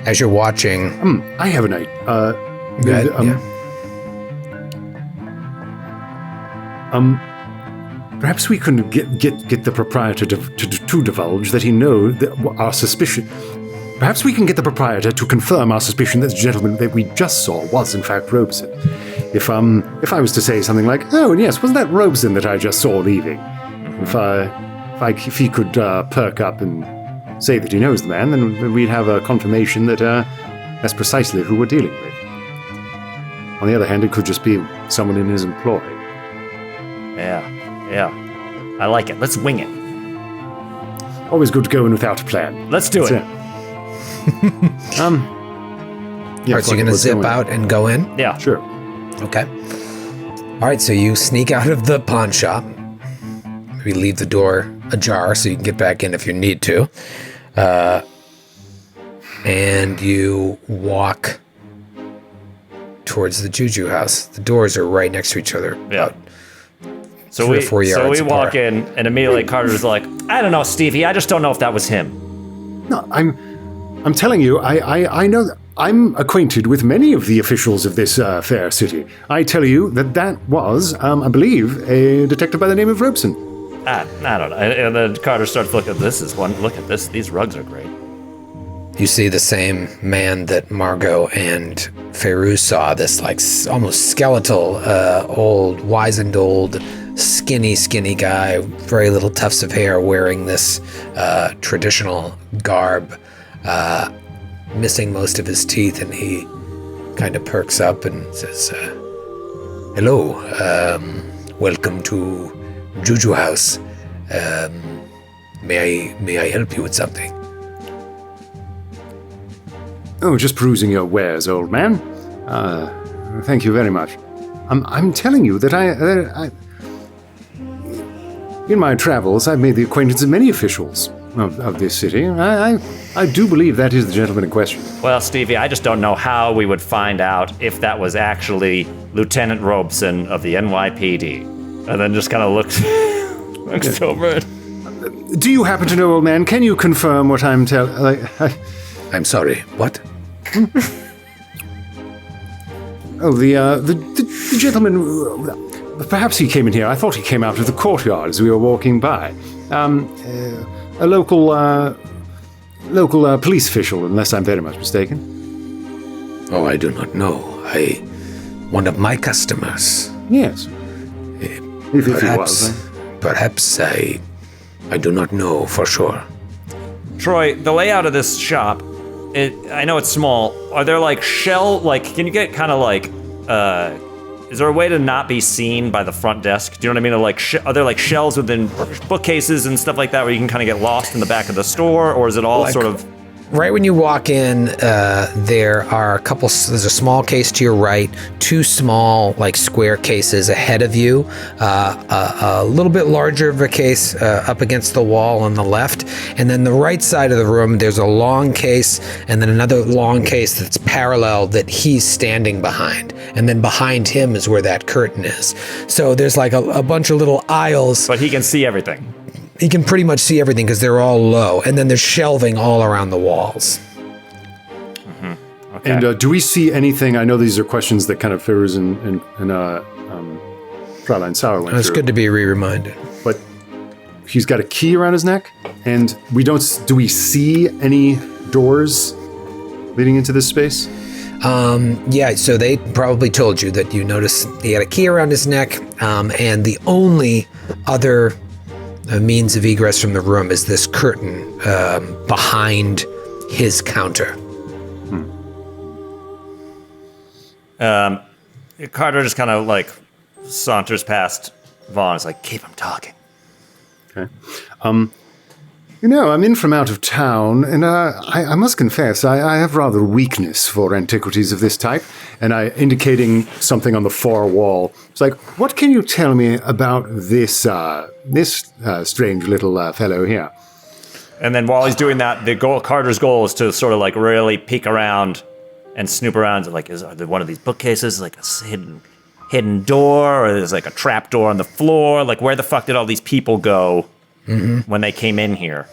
as you're watching. I have an idea. Go ahead, yeah. Perhaps we can get the proprietor to divulge that he knows that our suspicion. Perhaps we can get the proprietor to confirm our suspicion that the gentleman that we just saw was in fact Robeson. If I was to say something like, "Oh, and yes, wasn't that Robeson that I just saw leaving?" If he could perk up and say that he knows the man, then we'd have a confirmation that that's precisely who we're dealing with. On the other hand, it could just be someone in his employ. Yeah. I like it. Let's wing it. Always good to go in without a plan. Let's do it. All right, so you're going to zip out and go in? Yeah. Sure. Okay. All right, so you sneak out of the pawn shop. Maybe leave the door ajar so you can get back in if you need to. And you walk towards the Juju house. The doors are right next to each other. Yeah. So 3 or 4 yards we apart. walk in, and immediately Carter's like, "I don't know, Stevie. I just don't know if that was him." No, I'm telling you, I know. I'm acquainted with many of the officials of this fair city. I tell you that was, I believe, a detective by the name of Robeson. I don't know. And then Carter starts looking at this. Look at this. These rugs are great. You see the same man that Margot and Feiruz saw, this like almost skeletal, wizened old, skinny guy, very little tufts of hair, wearing this traditional garb, missing most of his teeth, and he kind of perks up and says, "Hello, welcome to Juju House. May I help you with something?" Oh, just perusing your wares, old man. Thank you very much. I'm telling you that I in my travels, I've made the acquaintance of many officials of this city. I do believe that is the gentleman in question. Well, Stevie, I just don't know how we would find out if that was actually Lieutenant Robeson of the NYPD. And then just kind of looks over. Do you happen to know, old man? Can you confirm what I'm telling? I'm sorry, what? Oh, the gentleman. Perhaps he came in here. I thought he came out of the courtyard as we were walking by. A local police official, unless I'm very much mistaken. Oh, I do not know. One of my customers. Yes. If he was. Perhaps I do not know for sure. Troy, the layout of this shop, I know it's small. Are there like can you get kind of like, is there a way to not be seen by the front desk? Do you know what I mean? Are there like shelves within bookcases and stuff like that where you can kind of get lost in the back of the store? Or is it all sort of... Right when you walk in, there are there's a small case to your right, 2 small like square cases ahead of you, a little bit larger of a case up against the wall on the left, and then the right side of the room, there's a long case and then another long case that's parallel that he's standing behind. And then behind him is where that curtain is. So there's like a bunch of little aisles. But he can see everything. He can pretty much see everything because they're all low. And then there's shelving all around the walls. Mm-hmm. Okay. And do we see anything? I know these are questions that kind of Feiruz and Fräulein Sauer went through. It's good to be re-reminded. But he's got a key around his neck, and do we see any doors leading into this space? Yeah, so they probably told you that you noticed he had a key around his neck, and the only other means of egress from the room is this curtain behind his counter. Carter just kind of like saunters past Vaughn. It's like, keep him talking. Okay. I'm in from out of town, and I must confess, I have rather a weakness for antiquities of this type, and indicating something on the far wall. It's like, what can you tell me about this strange little fellow here? And then while he's doing that, Carter's goal is to sort of like really peek around and snoop around. Like, are there one of these bookcases, like a hidden door, or there's like a trap door on the floor? Like, where the fuck did all these people go when they came in here?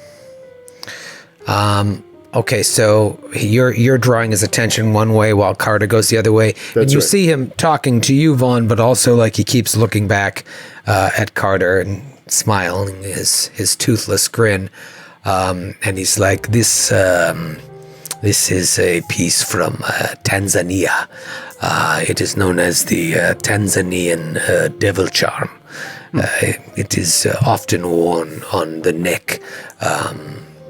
Okay, so you're drawing his attention one way while Carter goes the other way. And you see him talking to you, Vaughn, but also like he keeps looking back at Carter and smiling his toothless grin. And he's like, this is a piece from Tanzania. It is known as the Tanzanian devil charm. It is often worn on the neck.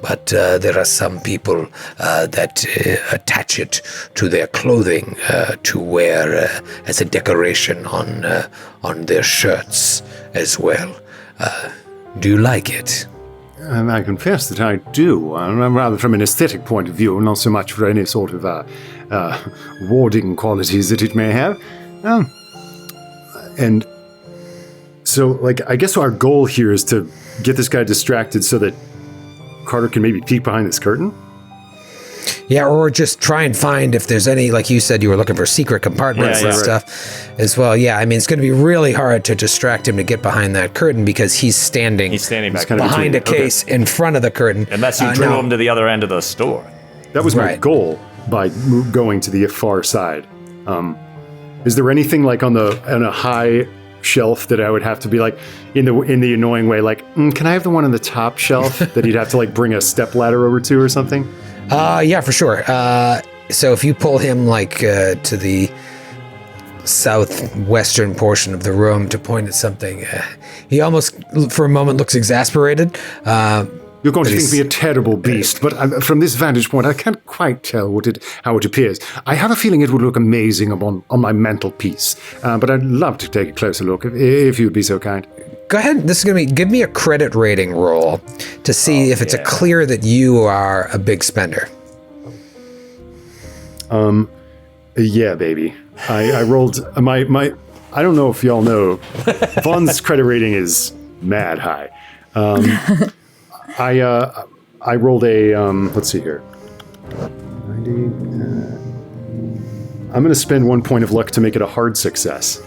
But there are some people that attach it to their clothing to wear as a decoration on their shirts as well. Do you like it? I confess that I do. Rather from an aesthetic point of view, not so much for any sort of warding qualities that it may have. And so, like, I guess our goal here is to get this guy distracted so that Carter can maybe peek behind this curtain? Yeah, or just try and find if there's any, like you said, you were looking for secret compartments and stuff as well. Yeah, I mean, it's going to be really hard to distract him to get behind that curtain because he's standing back behind a case in front of the curtain. Unless you drew him to the other end of the store. That was my goal by going to the far side. Is there anything like on a high shelf that I would have to be like in the annoying way, like, can I have the one on the top shelf that you'd have to like bring a step ladder over to or something? Yeah, for sure. So if you pull him like to the southwestern portion of the room to point at something, he almost for a moment looks exasperated. You're going to think me a terrible beast, but from this vantage point, I can't quite tell how it appears. I have a feeling it would look amazing on my mantelpiece, but I'd love to take a closer look if you'd be so kind. Go ahead. This is going to give me a credit rating roll to see if it's clear that you are a big spender. Yeah, baby. I rolled my. I don't know if y'all know, Vaughn's credit rating is mad high. I rolled a, let's see here. 90. I'm going to spend 1 point of luck to make it a hard success.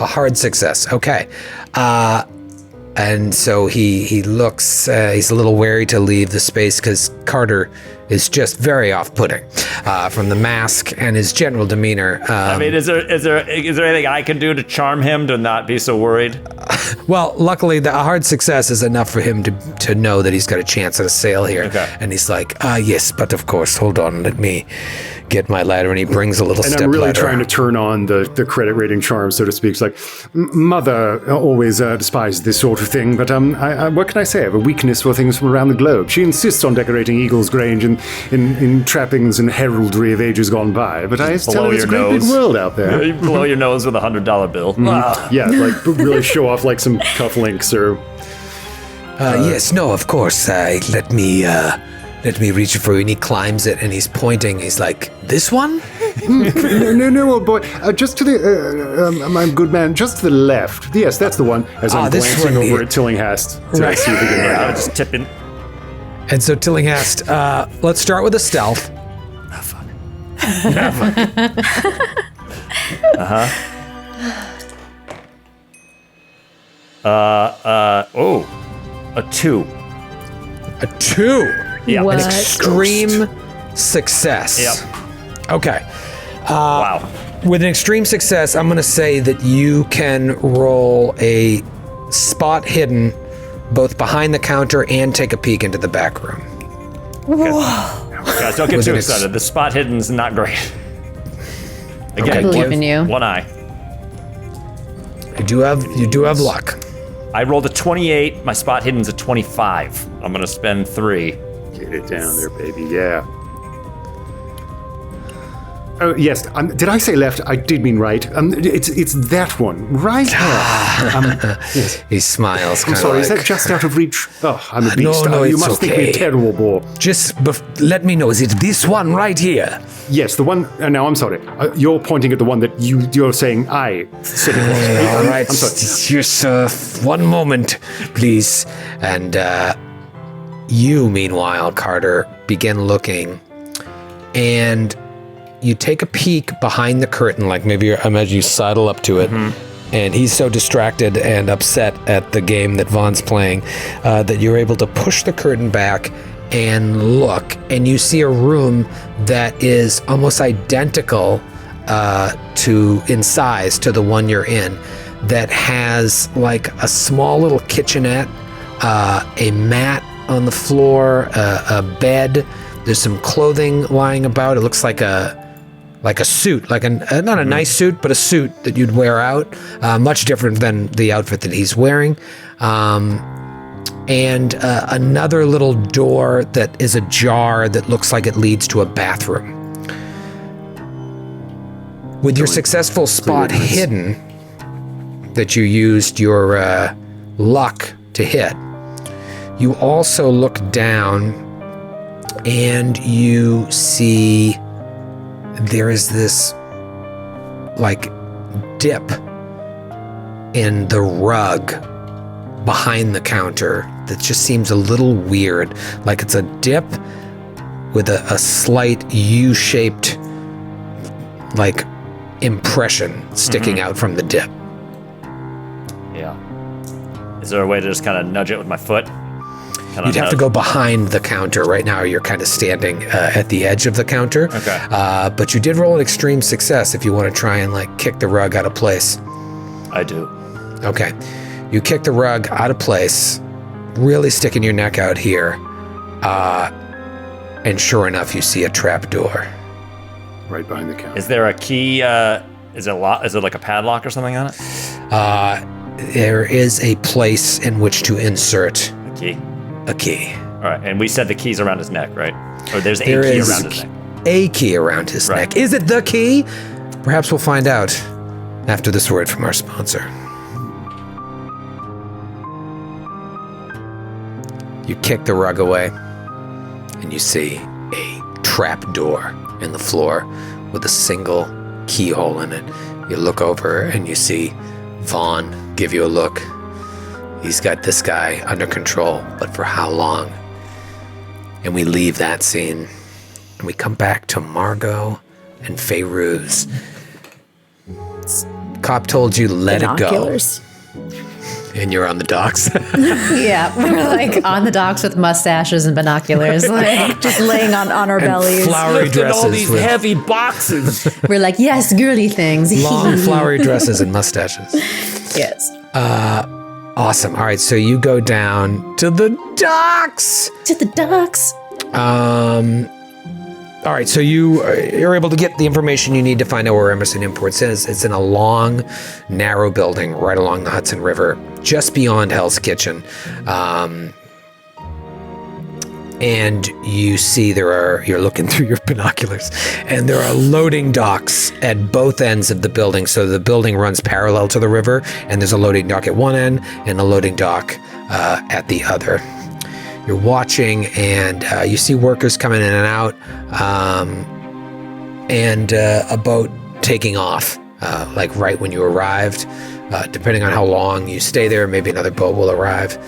A hard success. Okay. And so he looks, he's a little wary to leave the space because Carter is just very off-putting from the mask and his general demeanor. I mean, is there anything I can do to charm him to not be so worried? Well, luckily, a hard success is enough for him to know that he's got a chance at a sale here. Okay. And he's like, yes, but of course, hold on, let me get my ladder. And he brings a little step ladder. And I'm really trying to turn on the credit rating charm, so to speak. It's like, Mother always despised this sort of thing, but what can I say? I have a weakness for things from around the globe. She insists on decorating Eagle's Grange in trappings and heraldry of ages gone by, but I tell her it's a great big world out there. You blow your nose with $100 bill. Mm-hmm. Yeah, like really show off like some cufflinks or... yes, no, of course. Let me reach for you. And he climbs it and he's pointing. He's like, this one? No, old boy. Just to the, my good man, just to the left. Yes, that's the one. As I'm glancing over at Tillinghast to see if he can I'll just tip in. And so Tillinghast, let's start with a stealth. Oh, fuck. A 2. A 2? Yeah. An extreme success. Yep. Okay. Wow. With an extreme success, I'm going to say that you can roll a spot hidden both behind the counter and take a peek into the back room. Okay. Guys, don't get too excited. The spot hidden's not great. Again, I believe in you. One eye. You do have luck. I rolled a 28. My spot hidden's a 25. I'm gonna spend 3. Get it down there, baby. Yeah. Oh yes. Did I say left? I did mean right. It's that one, right? Yes. He smiles. I'm sorry. Is that just out of reach? Oh, I'm a beast. No, you it's must think me a terrible bore. Just let me know. Is it this one right here? Yes, the one. No, I'm sorry. You're pointing at the one that you're saying I sit across. All right. I'm sorry. Just one moment, please. And you, meanwhile, Carter, begin looking, and you take a peek behind the curtain, like maybe I imagine you sidle up to it, and he's so distracted and upset at the game that Vaughn's playing that you're able to push the curtain back and look, and you see a room that is almost identical in size to the one you're in, that has like a small little kitchenette, a mat on the floor, a bed. There's some clothing lying about. It looks like a suit, like not a nice suit, but a suit that you'd wear out. Much different than the outfit that he's wearing. And another little door that is ajar that looks like it leads to a bathroom. With your successful spot hidden that you used your luck to hit, you also look down and you see there is this like dip in the rug behind the counter that just seems a little weird. Like it's a dip with a slight U-shaped like impression sticking out from the dip. Yeah. Is there a way to just kind of nudge it with my foot? You'd have to go behind the counter. Right now you're kind of standing at the edge of the counter. Okay. But you did roll an extreme success if you want to try and like kick the rug out of place. I do. Okay. You kick the rug out of place, really sticking your neck out here. And sure enough, you see a trap door. Right behind the counter. Is there a key? Is it like a padlock or something on it? There is a place in which to insert A key. a key. All right, and we said the key's around his neck, right? Or there's There a key is around his neck. a key around his Right. neck. Is it the key? Perhaps we'll find out after this word from our sponsor. You kick the rug away, and you see a trap door in the floor with a single keyhole in it. You look over and you see Vaughn give you a look. He's got this guy under control, but for how long? And we leave that scene, and we come back to Margot and Feyruz. Cop told you, let it go. Binoculars. And you're on the docks. Yeah, we're like on the docks with mustaches and binoculars, like Just laying on our bellies. Flowery dresses all these with heavy boxes. we're like, yes, girly things. long flowery dresses and mustaches. Yes. Awesome. All right, so you go down to the docks. To the docks. All right, so you're able to get the information you need to find out where Emerson Imports is. It's in a long, narrow building right along the Hudson River, just beyond Hell's Kitchen. And you see you're looking through your binoculars, and there are loading docks at both ends of the building. So the building runs parallel to the river, and there's a loading dock at one end and a loading dock at the other. You're watching, and you see workers coming in and out, and a boat taking off, like right when you arrived. Depending on how long you stay there, maybe another boat will arrive.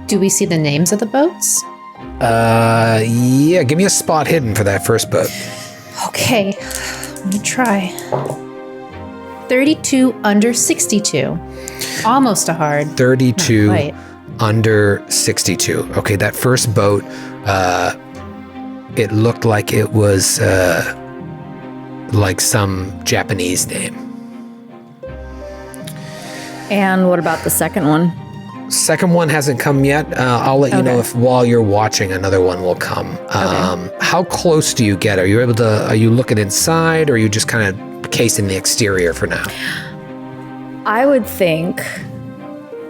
Do we see the names of the boats? Yeah, give me a spot hidden for that first boat. Okay, I'm gonna try. 32 under 62. Almost a hard. 32 Not quite. under 62. Okay, that first boat, it looked like it was like some Japanese name. And what about the second one? Second one hasn't come yet. I'll let you know if while you're watching another one will come. How close do you get? Are you looking inside, or are you just kind of casing the exterior for now? I would think,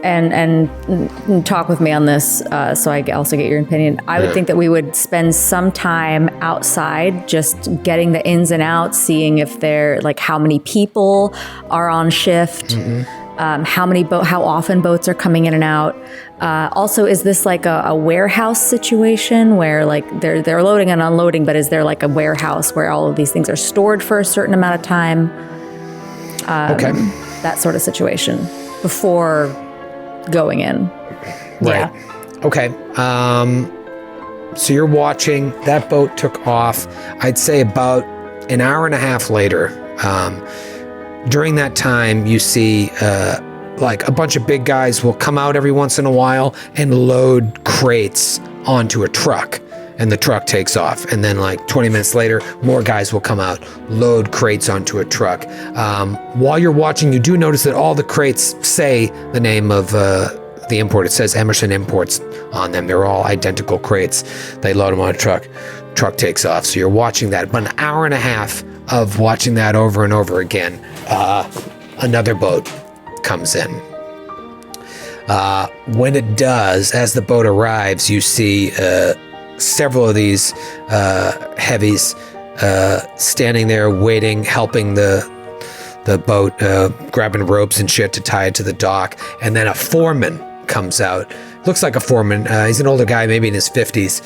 and talk with me on this, so I also get your opinion. I would think that we would spend some time outside, just getting the ins and outs, seeing if they're like how many people are on shift. How often boats are coming in and out. Also, is this like a warehouse situation where like they're loading and unloading, but is there like a warehouse where all of these things are stored for a certain amount of time? Okay. That sort of situation before going in. Right. Okay. So you're watching. That boat took off, I'd say about an hour and a half later. During that time, you see like a bunch of big guys will come out every once in a while and load crates onto a truck, and the truck takes off. And then like 20 minutes later, more guys will come out, load crates onto a truck. While you're watching, you do notice that all the crates say the name of the import. It says Emerson Imports on them. They're all identical crates. They load them on a truck takes off. So you're watching that. But an hour and a half of watching that over and over again, another boat comes in. When it does, as the boat arrives, you see several of these heavies standing there waiting, helping the boat, grabbing ropes and shit to tie it to the dock. And then a foreman comes out. Looks like a foreman. He's an older guy, maybe in his 50s,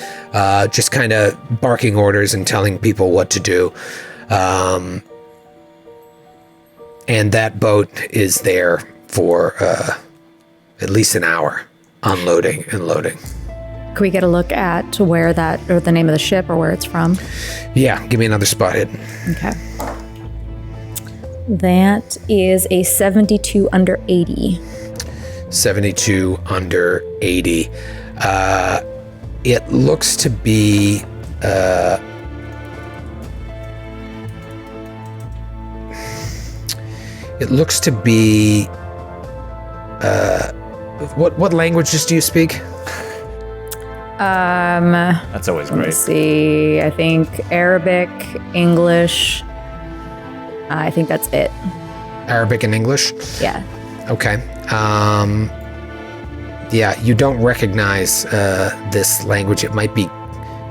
just kind of barking orders and telling people what to do. And that boat is there for at least an hour, unloading and loading. Can we get a look at where that, or the name of the ship, or where it's from? Yeah, give me another spot hit. Okay. That is a 72 under 80. 72 under 80. It looks to be what languages do you speak? That's always great. Let's see. I think Arabic, English. I think that's it. Arabic and English? Yeah. Okay. Yeah, you don't recognize this language. It might be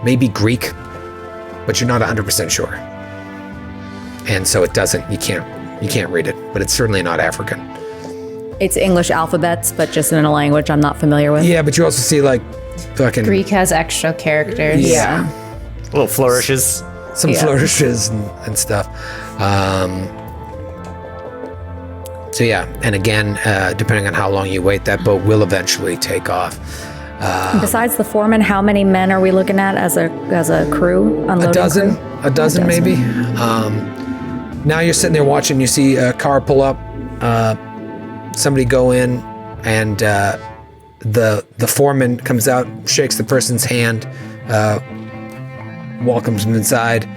maybe Greek, but you're not 100% sure. And so it doesn't, you can't read it, but it's certainly not African. It's English alphabets, but just in a language I'm not familiar with. Yeah, but you also see like fucking Greek has extra characters. Yeah. Little flourishes. some flourishes and stuff. So yeah, and again, depending on how long you wait, that boat will eventually take off. Besides the foreman, how many men are we looking at as a crew? A dozen maybe. Now you're sitting there watching. You see a car pull up. Somebody go in, and the foreman comes out, shakes the person's hand, welcomes them inside.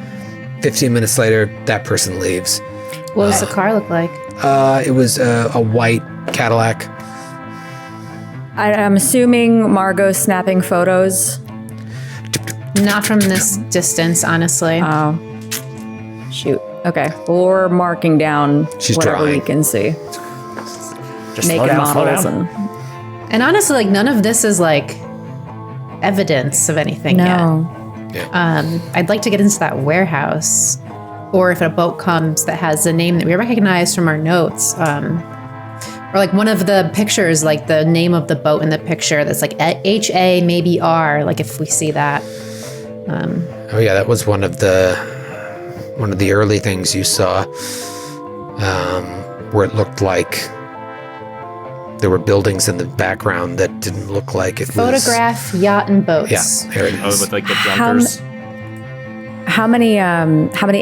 15 minutes later, that person leaves. What does the car look like? It was a white Cadillac. I'm assuming Margot's snapping photos. Not from this distance, honestly. Oh, shoot. Okay, or marking down She's whatever drawing. we can see. Just Making slow models down. And honestly, like, none of this is like evidence of anything No. yet. I'd like to get into that warehouse, or if a boat comes that has a name that we recognize from our notes, or like one of the pictures, like the name of the boat in the picture that's like HA, maybe R, like if we see that. Oh yeah, that was one of the early things you saw, where it looked like there were buildings in the background that didn't look like it was. Photograph, yacht, and boats. Yeah, there it Oh, is. with like the junkers. How many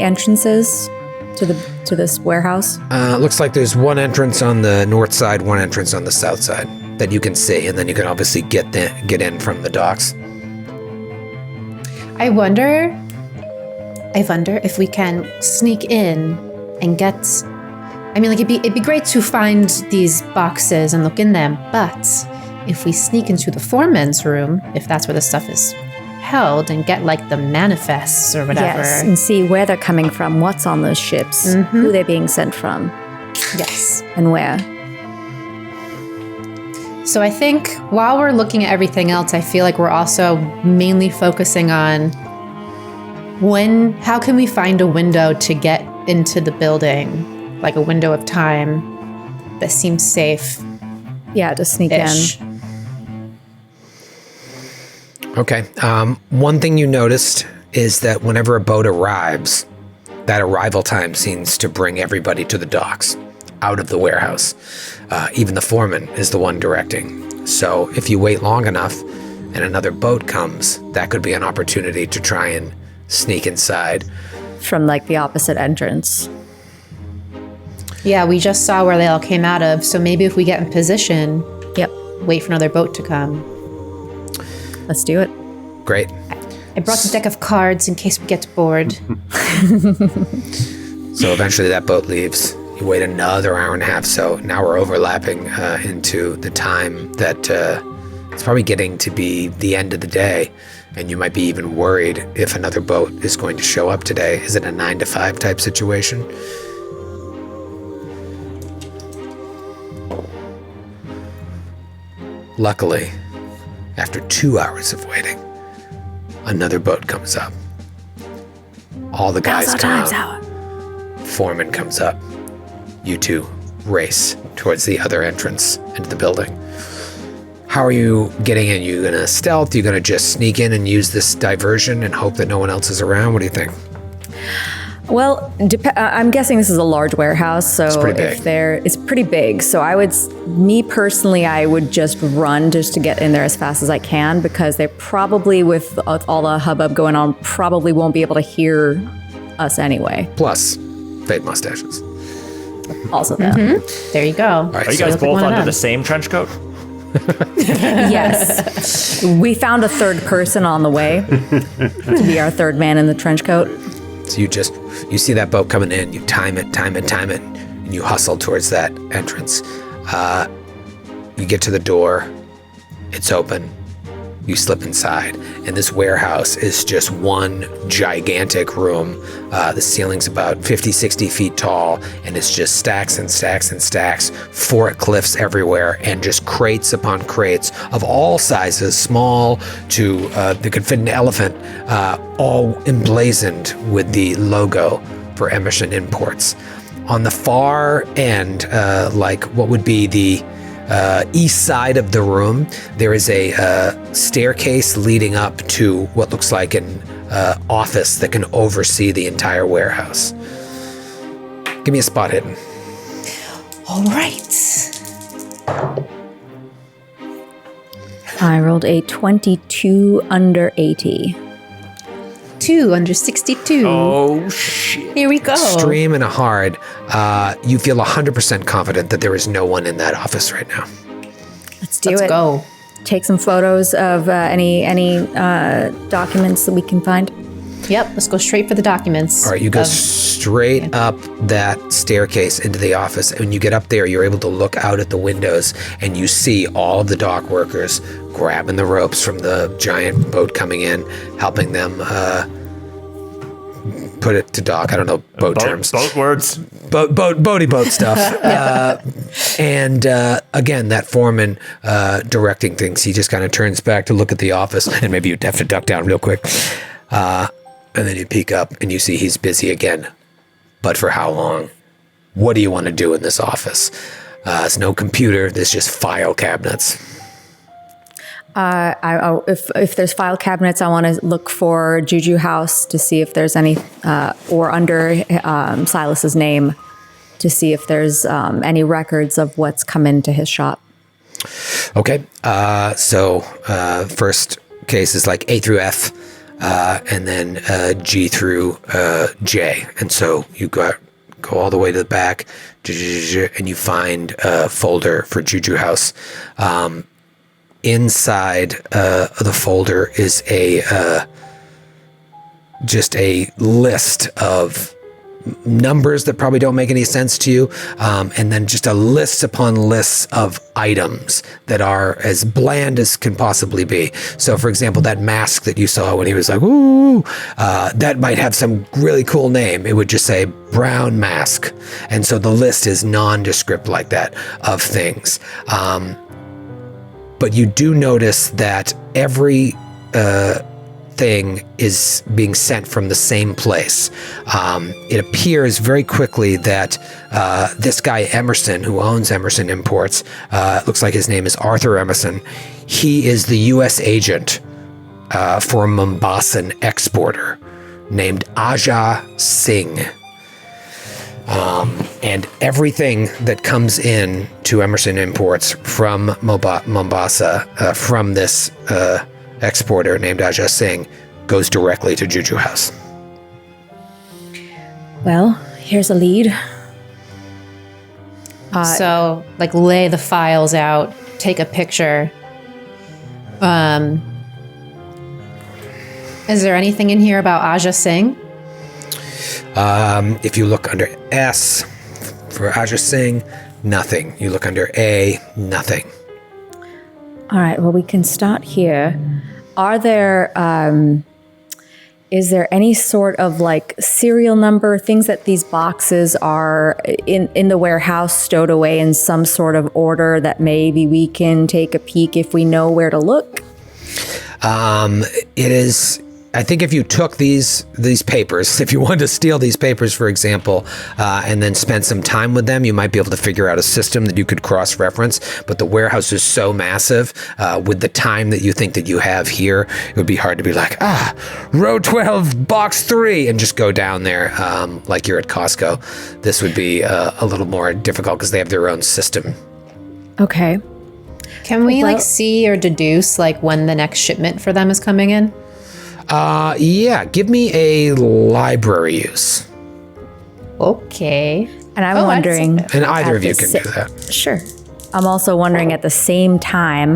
entrances to this warehouse? Looks like there's one entrance on the north side, one entrance on the south side that you can see, and then you can obviously get in from the docks. I wonder if we can sneak in and get. I mean, like it'd be great to find these boxes and look in them, but if we sneak into the foreman's room, if that's where the stuff is held, and get like the manifests or whatever. Yes, and see where they're coming from, what's on those ships, who they're being sent from, Yes. and where. So I think while we're looking at everything else, I feel like we're also mainly focusing on how can we find a window to get into the building, like a window of time that seems safe-ish. Yeah, to sneak in. Okay. One thing you noticed is that whenever a boat arrives, that arrival time seems to bring everybody to the docks, out of the warehouse. Even the foreman is the one directing. So if you wait long enough and another boat comes, that could be an opportunity to try and sneak inside. From like the opposite entrance. Yeah, we just saw where they all came out of, so maybe if we get in position, wait for another boat to come. Let's do it. Great. I brought a deck of cards in case we get bored. So eventually that boat leaves. You wait another hour and a half, so now we're overlapping into the time that it's probably getting to be the end of the day, and you might be even worried if another boat is going to show up today. Is it a 9 to 5 type situation? Luckily, after 2 hours of waiting, another boat comes up. All the guys come out. Foreman comes up. You two race towards the other entrance into the building. How are you getting in? You gonna stealth? You gonna just sneak in and use this diversion and hope that no one else is around? What do you think? Well, I'm guessing this is a large warehouse, so it's pretty big. So me personally, I would just run just to get in there as fast as I can, because they probably, with all the hubbub going on, probably won't be able to hear us anyway. Plus, fake mustaches. Also that. There you go. All right, Are you guys both under the same trench coat? Yes. We found a third person on the way to be our third man in the trench coat. So you see that boat coming in, you time it, and you hustle towards that entrance. You get to the door, it's open, you slip inside, and this warehouse is just one gigantic room. The ceiling's about 50, 60 feet tall, and it's just stacks and stacks and stacks, forklifts everywhere, and just crates upon crates of all sizes, small to that could fit an elephant, all emblazoned with the logo for Emerson Imports. On the far end, like what would be the east side of the room, there is a staircase leading up to what looks like an office that can oversee the entire warehouse. Give me a spot hidden. All right. I rolled a 22 under 80. 2 under 62. Oh, shit. Here we go. Extreme and a hard. You feel 100% confident that there is no one in that office right now. Let's do it. Let's go. Take some photos of any documents that we can find. Yep, let's go straight for the documents. All right, you go straight up that staircase into the office. And when you get up there, you're able to look out at the windows and you see all of the dock workers grabbing the ropes from the giant boat coming in, helping them put it to dock. I don't know boat terms. Boat words. Boaty boat stuff. And again, that foreman directing things, he just kind of turns back to look at the office, and maybe you'd have to duck down real quick. And then you peek up and you see he's busy again. But for how long? What do you want to do in this office? There's no computer. There's just file cabinets. If there's file cabinets, I want to look for Juju House to see if there's any, or under Silas's name to see if there's any records of what's come into his shop. Okay. So first case is like A through F, and then G through J. And so you go all the way to the back, and you find a folder for Juju House. Inside the folder is just a list of numbers that probably don't make any sense to you, and then just a list upon lists of items that are as bland as can possibly be. So, for example, that mask that you saw when he was like, "Ooh," that might have some really cool name. It would just say brown mask. And so the list is nondescript like that of things. But you do notice that every thing is being sent from the same place. It appears very quickly that this guy Emerson, who owns Emerson Imports, looks like his name is Arthur Emerson. He is the U.S. agent for a Mombasan exporter named Aja Singh. And everything that comes in to Emerson Imports from Mombasa, from this exporter named Aja Singh, goes directly to Juju House. Well, here's a lead. So, like, lay the files out, take a picture. Is there anything in here about Aja Singh? If you look under S for Aja Singh, nothing. You look under A, nothing. All right, well, we can start here. Are there, is there any sort of like serial number, things that these boxes are in the warehouse stowed away in some sort of order that maybe we can take a peek if we know where to look? It is... I think if you took these papers, if you wanted to steal these papers, for example, and then spend some time with them, you might be able to figure out a system that you could cross-reference. But the warehouse is so massive, with the time that you think that you have here, it would be hard to be like, row 12, box 3, and just go down there like you're at Costco. This would be a little more difficult because they have their own system. Okay. Can we like see or deduce like when the next shipment for them is coming in? Yeah, give me a library use. Okay. And I'm wondering... And either of you can do that. Sure. I'm also wondering at the same time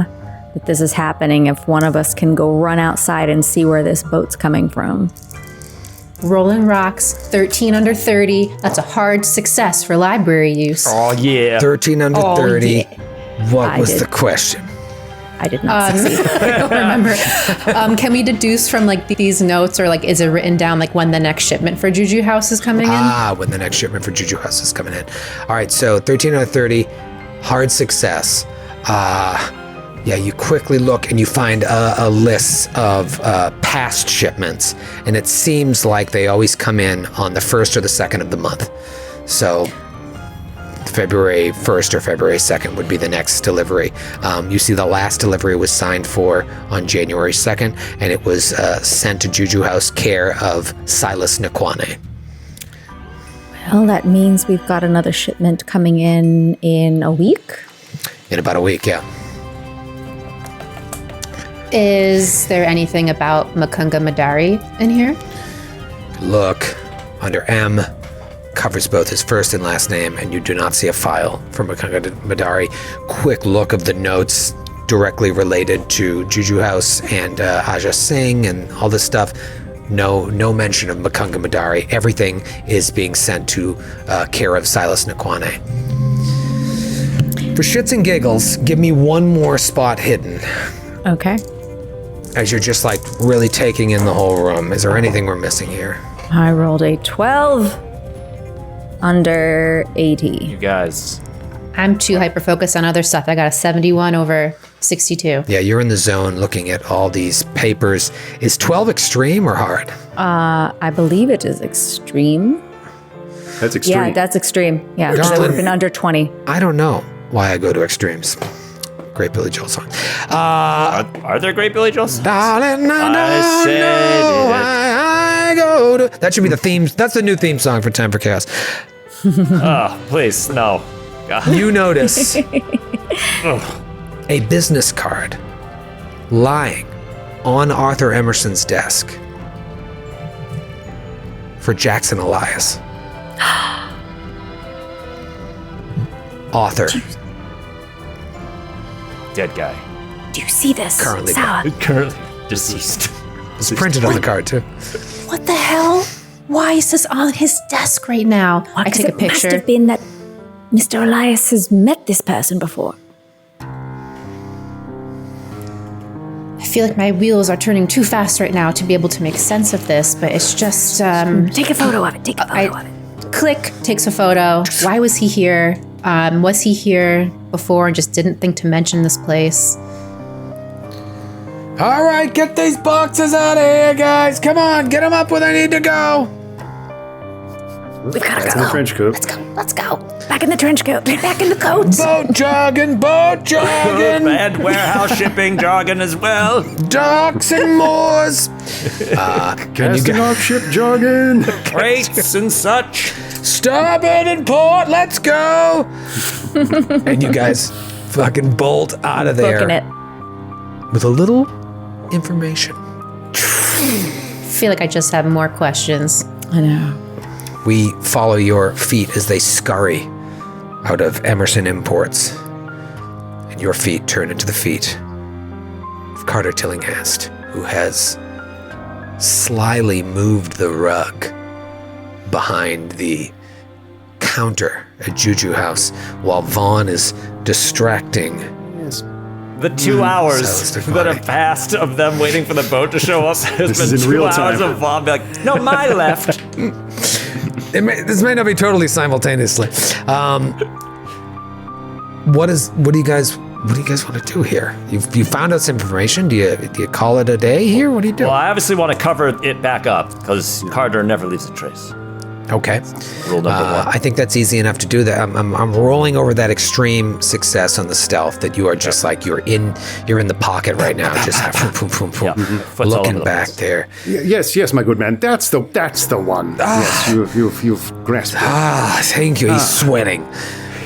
that this is happening, if one of us can go run outside and see where this boat's coming from. Rolling rocks, 13 under 30. That's a hard success for library use. Oh, yeah. 13 under 30. Yeah. What was the question? I did not succeed. I don't remember. Can we deduce from like these notes, or like is it written down like when the next shipment for Juju House is coming in? When the next shipment for Juju House is coming in. All right, so 13 out of 30, hard success. Yeah, you quickly look and you find a list of past shipments, and it seems like they always come in on the 1st or the 2nd of the month. So February 1st or February 2nd would be the next delivery. You see the last delivery was signed for on January 2nd, and it was sent to Juju House care of Silas Nakwane. Well, that means we've got another shipment coming in a week? In about a week, yeah. Is there anything about Makunga Madari in here? Look, under M, covers both his first and last name, and you do not see a file for Makunga Madari. Quick look of the notes directly related to Juju House and Aja Singh and all this stuff. No mention of Makunga Madari. Everything is being sent to care of Silas Nakwane. For shits and giggles, give me one more spot hidden. Okay. As you're just like really taking in the whole room. Is there anything we're missing here? I rolled a 12 under 80. You guys. I'm too hyper-focused on other stuff. I got a 71 over 62. Yeah, you're in the zone looking at all these papers. Is 12 extreme or hard? I believe it is extreme. That's extreme. Yeah, that's extreme. Yeah, because it would have been under 20. I don't know why I go to extremes. Great Billy Joel song. Are there great Billy Joel songs? Darling, I said it. I go to... That should be the theme. That's the new theme song for Time for Chaos. Oh, please, no. God. You notice a business card lying on Arthur Emerson's desk for Jackson Elias. Author. Dead guy. Do you see this? Currently Sour. Currently deceased. It's printed on the card, too. What the hell? Why is this on his desk right now? I take a It must picture. have been that Mr. Elias has met this person before. I feel like my wheels are turning too fast right now to be able to make sense of this, but it's just Take a photo of it. Take a photo of it. click, takes a photo. Why was he here? Was he here before and just didn't think to mention this place? All right, get these boxes out of here, guys. Come on, get them up where they need to go. We've got to That's in the go. trench coat. Let's go. Back in the trench coat. Back in the coats. Boat jogging. Bad warehouse shipping jargon as well. Docks and moors. Casting off ship jargon. Crates and such. Starboard and port, let's go. And you guys fucking bolt out of there Booking it. with a little information. I feel like I just have more questions. I know. We follow your feet as they scurry out of Emerson Imports, and your feet turn into the feet of Carter Tillinghast, who has slyly moved the rug behind the counter at Juju House while Vaughn is distracting. The 2 hours So that have passed of them waiting for the boat to show up has This is been in 2 real hours time. of Vaughn being like, no, my left. This may not be totally simultaneously. What do you guys want to do here? You found out some information. Do you call it a day here? What do you do? Well, I obviously want to cover it back up because Carter never leaves a trace. Okay. Rule number one. I think that's easy enough to do that. I'm rolling over that extreme success on the stealth that you are just like you're in the pocket right now, just boom, boom, boom, boom. Yeah. Foot's all over Looking the back place. there. Yes, my good man. That's the one. Yes, you've grasped it. Thank you. He's sweating.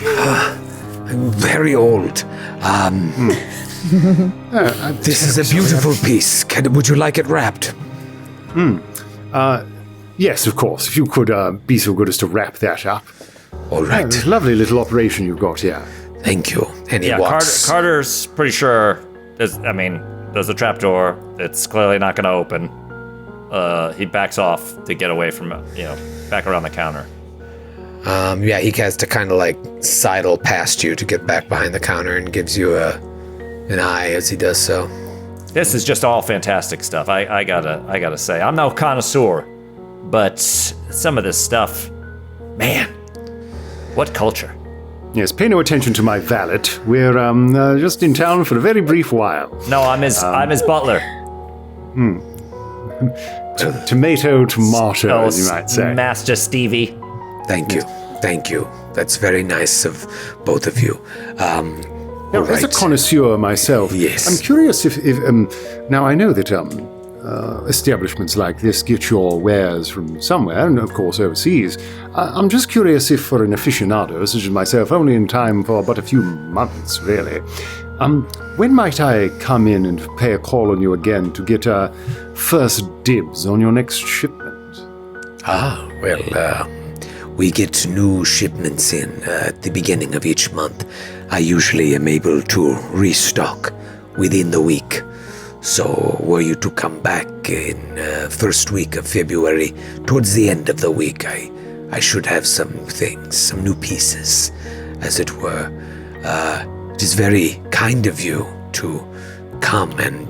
I'm very old. This is a beautiful piece. Would you like it wrapped? Yes, of course. If you could be so good as to wrap that up. All right. It's a lovely little operation you've got here. Thank you. And he Yeah, walks. Carter's pretty sure. There's a trapdoor. It's clearly not going to open. He backs off to get away from back around the counter. Yeah, he has to kind of like sidle past you to get back behind the counter and gives you an eye as he does so. This is just all fantastic stuff. I gotta say, I'm no connoisseur, but some of this stuff, man, what culture. Yes, pay no attention to my valet. We're just in town for a very brief while. No, I'm his butler. Tomato, as you might say. Master Stevie. Thank you. Thank you. That's very nice of both of you. Now, all as a right. connoisseur myself, Yes. I'm curious if now I know that establishments like this get your wares from somewhere, and of course overseas. I'm just curious if, for an aficionado such as myself, only in time for but a few months, really, when might I come in and pay a call on you again to get first dibs on your next shipment? We get new shipments in at the beginning of each month. I usually am able to restock within the week. So were you to come back in first week of February, towards the end of the week, I should have some things, some new pieces, as it were. It is very kind of you to come and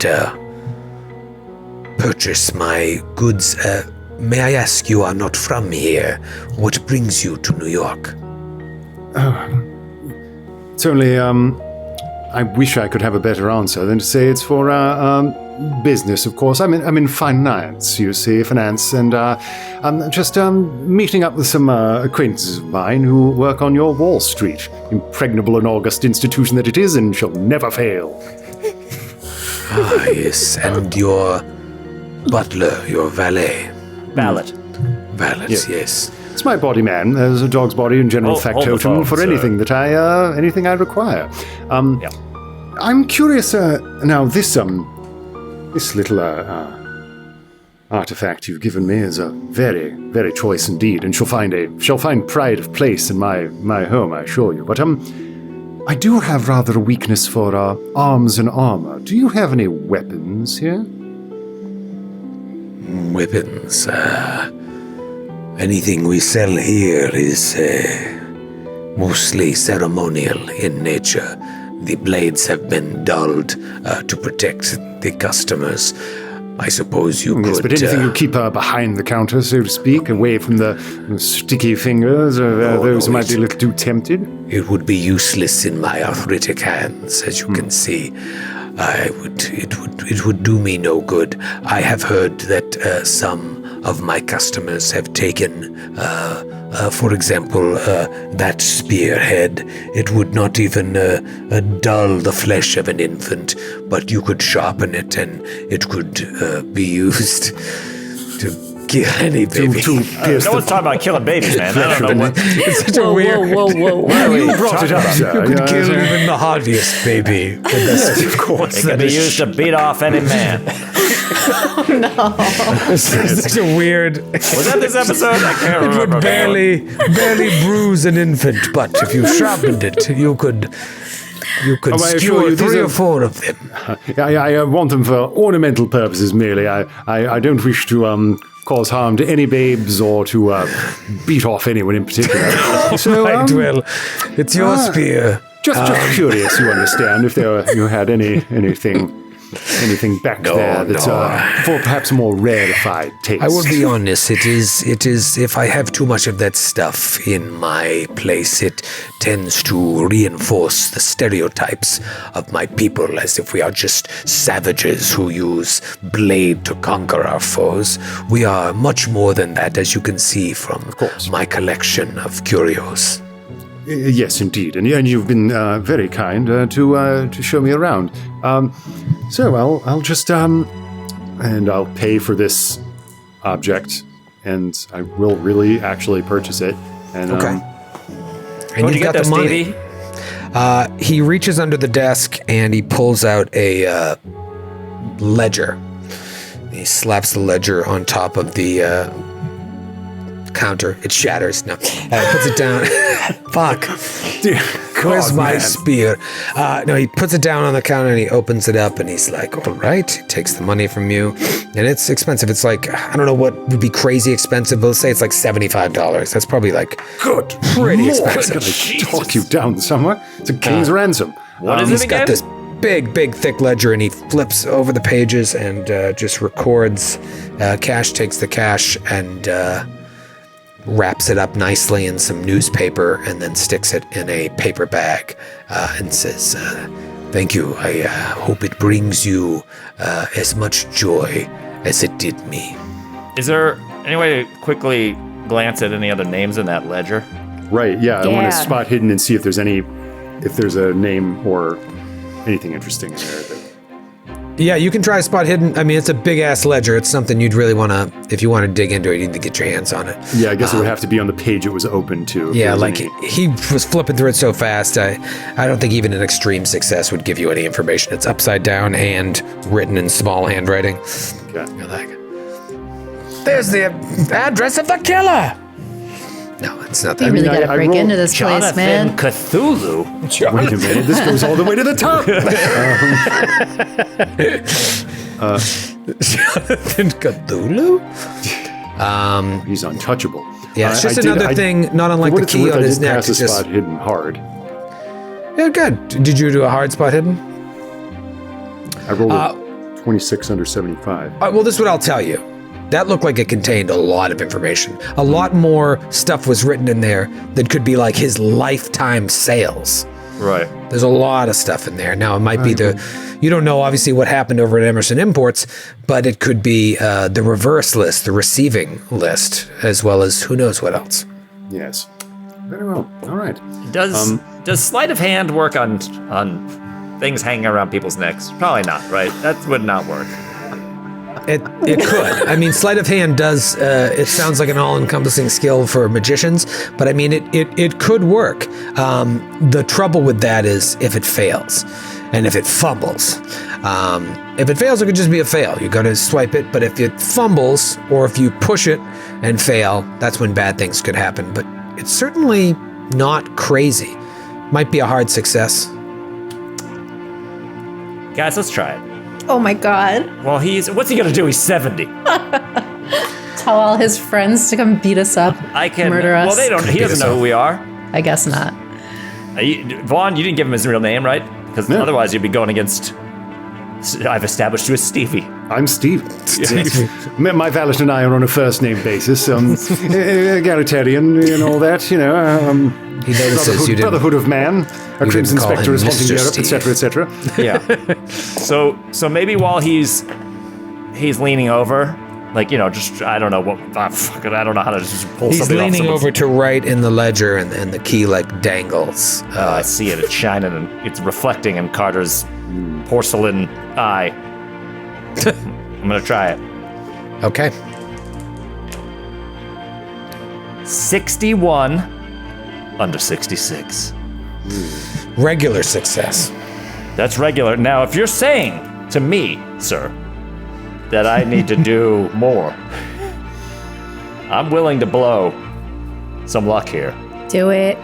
purchase my goods. May I ask, you are not from here. What brings you to New York? It's only, I wish I could have a better answer than to say it's for business, of course. I'm in finance, you see, and I'm just meeting up with some acquaintances of mine who work on your Wall Street, impregnable and august institution that it is and shall never fail. Yes, and your butler, your valet. Valet. Valet, yes. It's my body, man. There's a dog's body and general Hold the factotum phone, for sir. anything that anything I require. Yeah. I'm curious. Now, this little artifact you've given me is a very, very choice indeed, and shall find pride of place in my home, I assure you. But I do have rather a weakness for arms and armor. Do you have any weapons here? Weapons. Anything we sell here is mostly ceremonial in nature. The blades have been dulled to protect the customers. I suppose you Yes, could... but anything you keep behind the counter, so to speak, away from the sticky fingers of those who might be a little too tempted? It would be useless in my arthritic hands, as you can see. It would do me no good. I have heard that some of my customers have taken, for example, that spearhead. It would not even dull the flesh of an infant, but you could sharpen it and it could be used to kill any baby. To pierce No one's talking about killing babies, man. I don't know what. It's such a weird. you brought it up, sir. You could kill even the hardiest baby. With this. Of course. It can be used to beat off any man. It's such a weird. Was that this episode? I can't It remember. would barely bruise an infant, but if you sharpened it, you could I assure skewer you, these 3 are- or 4 of them. I want them for ornamental purposes merely. I don't wish to cause harm to any babes or to beat off anyone in particular. So, Right, well, it's your spear. just curious, you understand, if you had anything back there that's for perhaps more rarefied taste. I will be honest, it is, if I have too much of that stuff in my place, it tends to reinforce the stereotypes of my people as if we are just savages who use blade to conquer our foes. We are much more than that, as you can see from my collection of curios. Yes, indeed, and you've been very kind to show me around. So I'll just and I'll pay for this object, and I will really actually purchase it. And Okay. And Where'd you you've get got this, the money. Stevie? He reaches under the desk and he pulls out a ledger. He slaps the ledger on top of the counter. It shatters. No, puts it down. Fuck. Where's my spear? No, he puts it down on the counter and he opens it up and he's like, all right. He takes the money from you. And it's expensive. It's like, I don't know what would be crazy expensive, but let's say it's like $75. That's probably like pretty expensive. Can I talk you down somewhere? It's a king's ransom. What is He's it again? got this big, thick ledger, and he flips over the pages and just records. Cash takes the cash and wraps it up nicely in some newspaper and then sticks it in a paper bag and says, thank you. I hope it brings you as much joy as it did me. Is there any way to quickly glance at any other names in that ledger? Right, yeah. I want Yeah. to spot hidden and see if there's a name or anything interesting in there. Yeah, you can try spot hidden. I mean, it's a big-ass ledger. It's something you'd really want to, if you want to dig into it, you need to get your hands on it. Yeah, I guess it would have to be on the page it was open to. if Yeah, there's like any- he was flipping through it so fast. I don't think even an extreme success would give you any information. It's upside down and written in small handwriting. Okay. You're like, there's the address of the killer. No, it's not We that. really I- gotta I break rolled into this place, Jonathan man. Cthulhu. Wait a minute, this goes all the way to the top. Jonathan Cthulhu? He's untouchable. Yeah, it's I just did- another thing, not unlike for the what it's key worth, on I his did neck. pass a It's just, spot hidden hard. yeah, good. Did you do a hard spot hidden? I rolled a 26 under 75. Well, this is what I'll tell you. That looked like it contained a lot of information. A lot more stuff was written in there that could be like his lifetime sales. Right. There's a lot of stuff in there. Now, it might be you don't know obviously what happened over at Emerson Imports, but it could be the reverse list, the receiving list, as well as who knows what else. Yes. Very well. All right. Does sleight of hand work on things hanging around people's necks? Probably not, right? That would not work. It could. I mean, sleight of hand does. It sounds like an all-encompassing skill for magicians, but I mean, it could work. The trouble with that is if it fails, and if it fumbles. If it fails, it could just be a fail. You got to swipe it. But if it fumbles, or if you push it and fail, that's when bad things could happen. But it's certainly not crazy. Might be a hard success. Guys, let's try it. Oh my god. Well, what's he gonna do? He's 70. Tell all his friends to come beat us up. I can murder us. Well, he doesn't know who we are. I guess not. Vaughn, you didn't give him his real name, right? Because No. otherwise you'd be going against. I've established you as Stevie. I'm Steve. My valet and I are on a first name basis. Egalitarian and all that, He notices you didn't. Brotherhood of Man. A you Crimson didn't call Spectre him is haunting Mr. Europe, Steve. etc., etc. Yeah. So maybe while he's leaning over, like just I don't know what fuck it, I don't know how to just pull He's something off leaning someone's- over to write in the ledger, and the key like dangles. I see it. It's shining and it's reflecting in Carter's porcelain eye. I'm gonna try it. Okay. 61 under 66. Regular success. That's regular. Now, if you're saying to me, sir, that I need to do more, I'm willing to blow some luck here. Do it.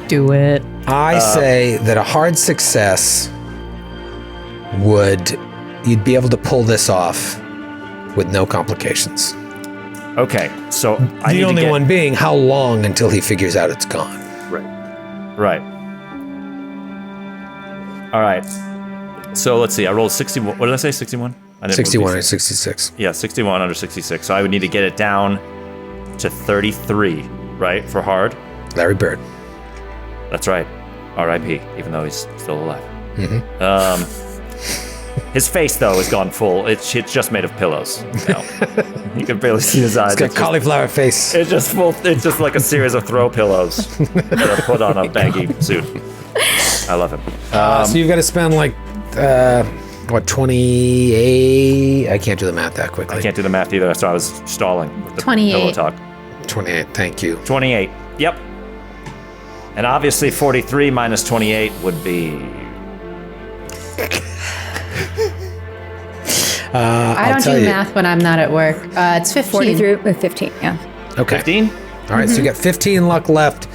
Do it. I say that a hard success you'd be able to pull this off with no complications. Okay, so I need The only to get, one being how long until he figures out it's gone. Right. All right. So let's see. I rolled 61. What did I say? 61? I didn't 61 or 66. Yeah, 61 under 66. So I would need to get it down to 33, right, for hard? Larry Bird. That's right. R.I.P., even though he's still alive. His face, though, is gone full. It's just made of pillows now. You can barely see his eyes. He's got cauliflower face. It's just full. It's just like a series of throw pillows that are put on a baggy suit. I love him. So you've got to spend 28? I can't do the math that quickly. I can't do the math either, so I was stalling with the 28. pillow talk. 28, thank you. 28. Yep. And obviously 43 minus 28 would be... I don't do math when I'm not at work. It's 15. 43 with 15, yeah. Okay. 15? All right, so you got 15 luck left.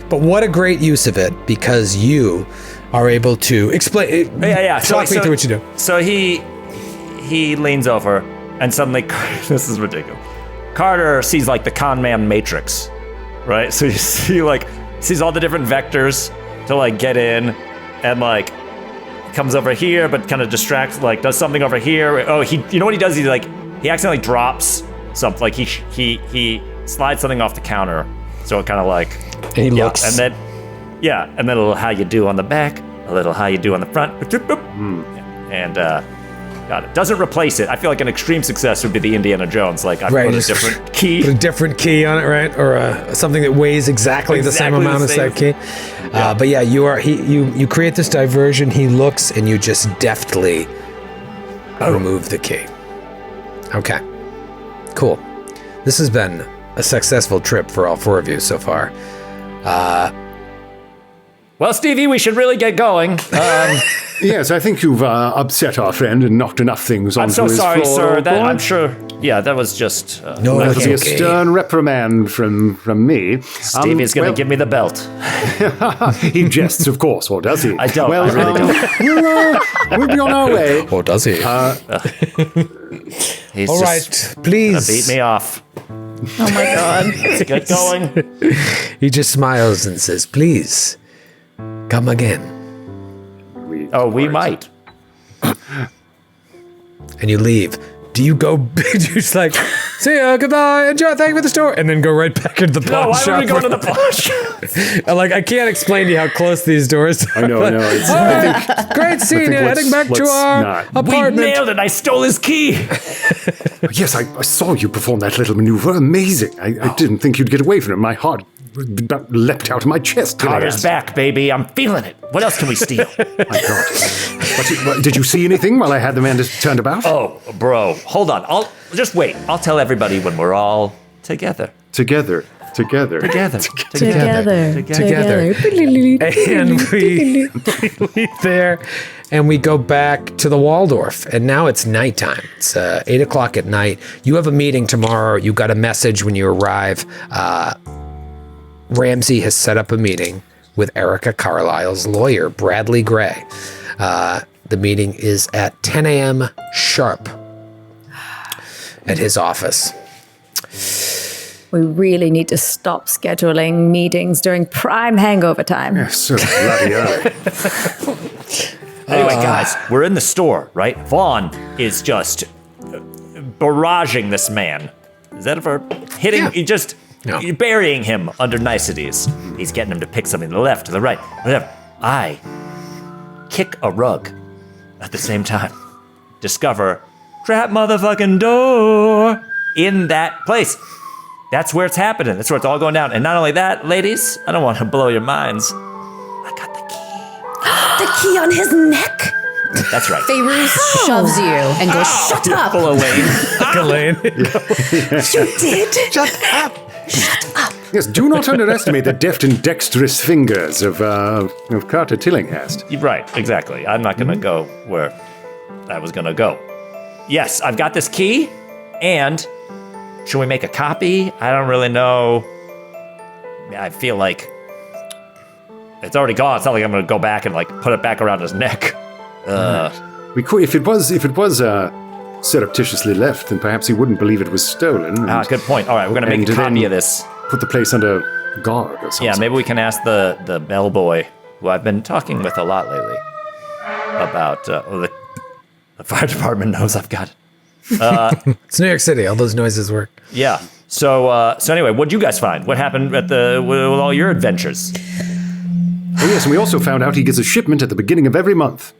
But what a great use of it, because you are able to explain. Yeah. Talk me through what you do. So he leans over, and suddenly, this is ridiculous. Carter sees like the con man matrix, right? So you see sees all the different vectors to like get in, and like comes over here, but kind of distracts, like does something over here. Oh, you know what he does? He accidentally drops something. Like he slides something off the counter, so it kind of like. And he looks. And then a little how you do on the back, a little how you do on the front, and got it. Doesn't replace it. I feel like an extreme success would be the Indiana Jones. Like I put a different key. Put a different key on it, right? Or something that weighs exactly the same amount as that key. Yeah. But yeah, you create this diversion. He looks, and you just deftly remove the key. Okay, cool. This has been a successful trip for all four of you so far. Well, Stevie, we should really get going. Yes, I think you've upset our friend and knocked enough things onto his I'm so sorry, floor, sir. old That boy. I'm sure. Yeah, that was just. No, That'll be a okay. stern reprimand from me. Stevie's going to give me the belt. He jests, of course, or does he? I don't. Well, I really don't. we'll be on our way. Or does he? He's all right, just please. beat me off. Oh my God. Let's get going. He just smiles and says, "Please, come again." We might. And you leave. Do you go? You're just like, see ya, goodbye, enjoy, thank you for the store, and then go right back into the pawn No, why shop. would we go to the pawn shop? I can't explain to you how close these doors are. I know. It's, I think, Great seeing you. let's- Heading back to let's our not. We apartment. nailed it. I stole his key. yes, I saw you perform that little maneuver. Amazing. I didn't think you'd get away from it. My heart about leapt out of my chest. Carter's back, baby. I'm feeling it. What else can we steal? My God. Did you see anything while I had the man turned about? Oh, bro. Hold on. I'll just wait. I'll tell everybody when we're all together. Together. Together. Together. And we leave there and we go back to the Waldorf. And now it's nighttime. It's 8 o'clock at night. You have a meeting tomorrow. You got a message when you arrive. Ramsey has set up a meeting with Erica Carlisle's lawyer, Bradley Gray. The meeting is at 10 a.m. sharp at his office. We really need to stop scheduling meetings during prime hangover time. So bloody early. Anyway, guys, we're in the store, right? Vaughn is just barraging this man. Is that a verb? Hitting, No. burying him under niceties. He's getting him to pick something to the left, to the right, whatever. I kick a rug at the same time. Discover trap motherfucking door in that place. That's where it's happening. That's where it's all going down. And not only that, ladies, I don't want to blow your minds. I got the key. The key on his neck? That's right. Feyruz shoves you and goes, shut up. Full of Wayne. Elaine. You did? Shut up. Shut up. Yes, do not underestimate the deft and dexterous fingers of Carter Tillinghast. Right, exactly. I'm not going to go where I was going to go. Yes, I've got this key, and should we make a copy? I don't really know. I feel like it's already gone. It's not like I'm going to go back and like put it back around his neck. We could, if it was surreptitiously left, then perhaps he wouldn't believe it was stolen. Good point. All right, we're going to make a copy of this. Put the place under guard or something. Yeah, maybe we can ask the bellboy, who I've been talking with a lot lately, about the fire department knows I've got it. It's New York City. All those noises work. Yeah. So anyway, what'd you guys find? What happened with all your adventures? Oh yes, and we also found out he gets a shipment at the beginning of every month.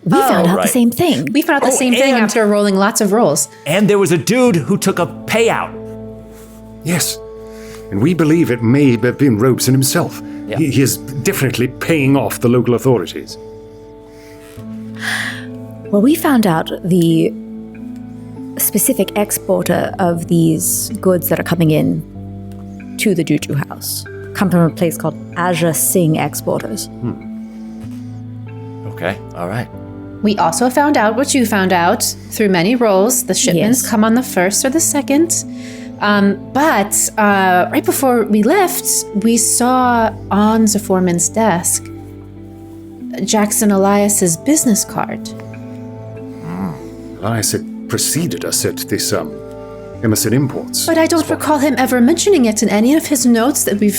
We found out right. the same thing. We found out the same thing and- after rolling lots of rolls. And there was a dude who took a payout. Yes. And we believe it may have been Robeson himself. Yeah. He is definitely paying off the local authorities. Well, we found out the specific exporter of these goods that are coming in to the Juju house come from a place called Aja Singh Exporters. Okay, all right. We also found out what you found out through many rolls. The shipments Yes. come on the 1st or the 2nd. But right before we left, we saw on the foreman's desk Jackson Elias's business card. Elias had preceded us at this Emerson Imports. But I don't recall him ever mentioning it in any of his notes that we've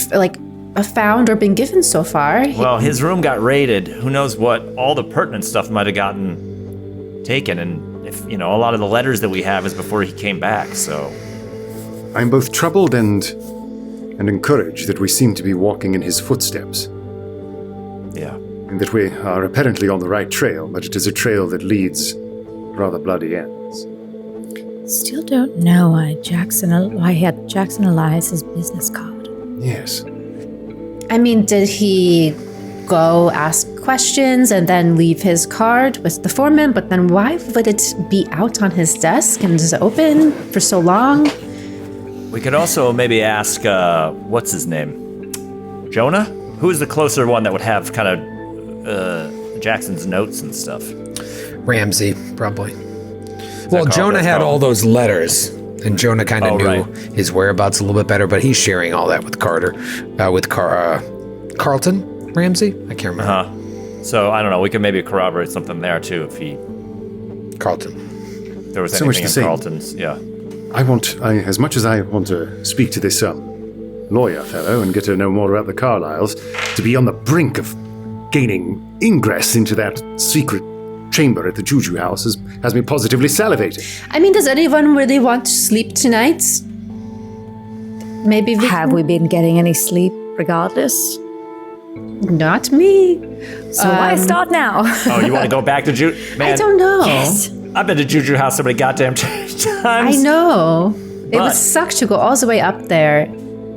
found or been given so far. Well, his room got raided. Who knows what all the pertinent stuff might have gotten taken, and if a lot of the letters that we have is before he came back. So I'm both troubled and encouraged that we seem to be walking in his footsteps, yeah. and that we are apparently on the right trail, but it is a trail that leads rather bloody ends. Still don't know why he had Jackson Elias's business card. Yes. I mean, did he go ask questions and then leave his card with the foreman? But then why would it be out on his desk and just open for so long? We could also maybe ask, what's his name? Jonah? Who is the closer one that would have kind of Jackson's notes and stuff? Ramsey, probably. Well, Carl? Jonah That's had Carl. all those letters, and Jonah kind of knew right. his whereabouts a little bit better, but he's sharing all that with Carter, Carlton Ramsey? I can't remember. So I don't know. We could maybe corroborate something there too if Carlton. there was So much anything to in say. Carlton's. Yeah. As much as I want to speak to this lawyer fellow and get to know more about the Carlyles, to be on the brink of gaining ingress into that secret chamber at the Juju house has me positively salivating. I mean, does anyone really want to sleep tonight? Maybe Have we been getting any sleep regardless? Not me. So why start now? Oh, you want to go back to Juju? Man, I don't know. I've been to Juju house so many goddamn times. I know. It But- would suck to go all the way up there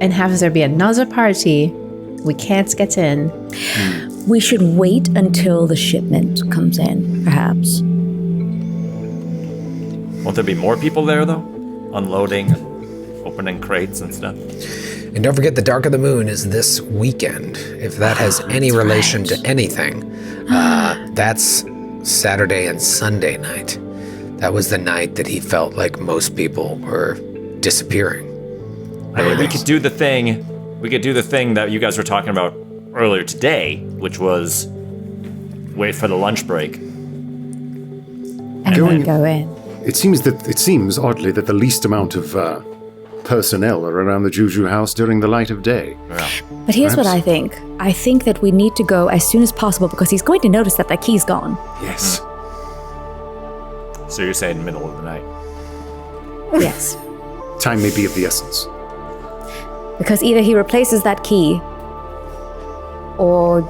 and have there be another party. We can't get in. We should wait until the shipment comes in, perhaps. Won't there be more people there though? Unloading and opening crates and stuff. And don't forget, the Dark of the Moon is this weekend. If that has any relation to anything, that's Saturday and Sunday night. That was the night that he felt like most people were disappearing. I mean, we could do the thing. We could do the thing that you guys were talking about earlier today, which was wait for the lunch break. And then Going- go in. It seems oddly that the least amount of personnel are around the Juju house during the light of day. But here's what Perhaps. I think. I think that we need to go as soon as possible because he's going to notice that key's gone. Yes. So you're saying middle of the night. Yes. Time may be of the essence. Because either he replaces that key or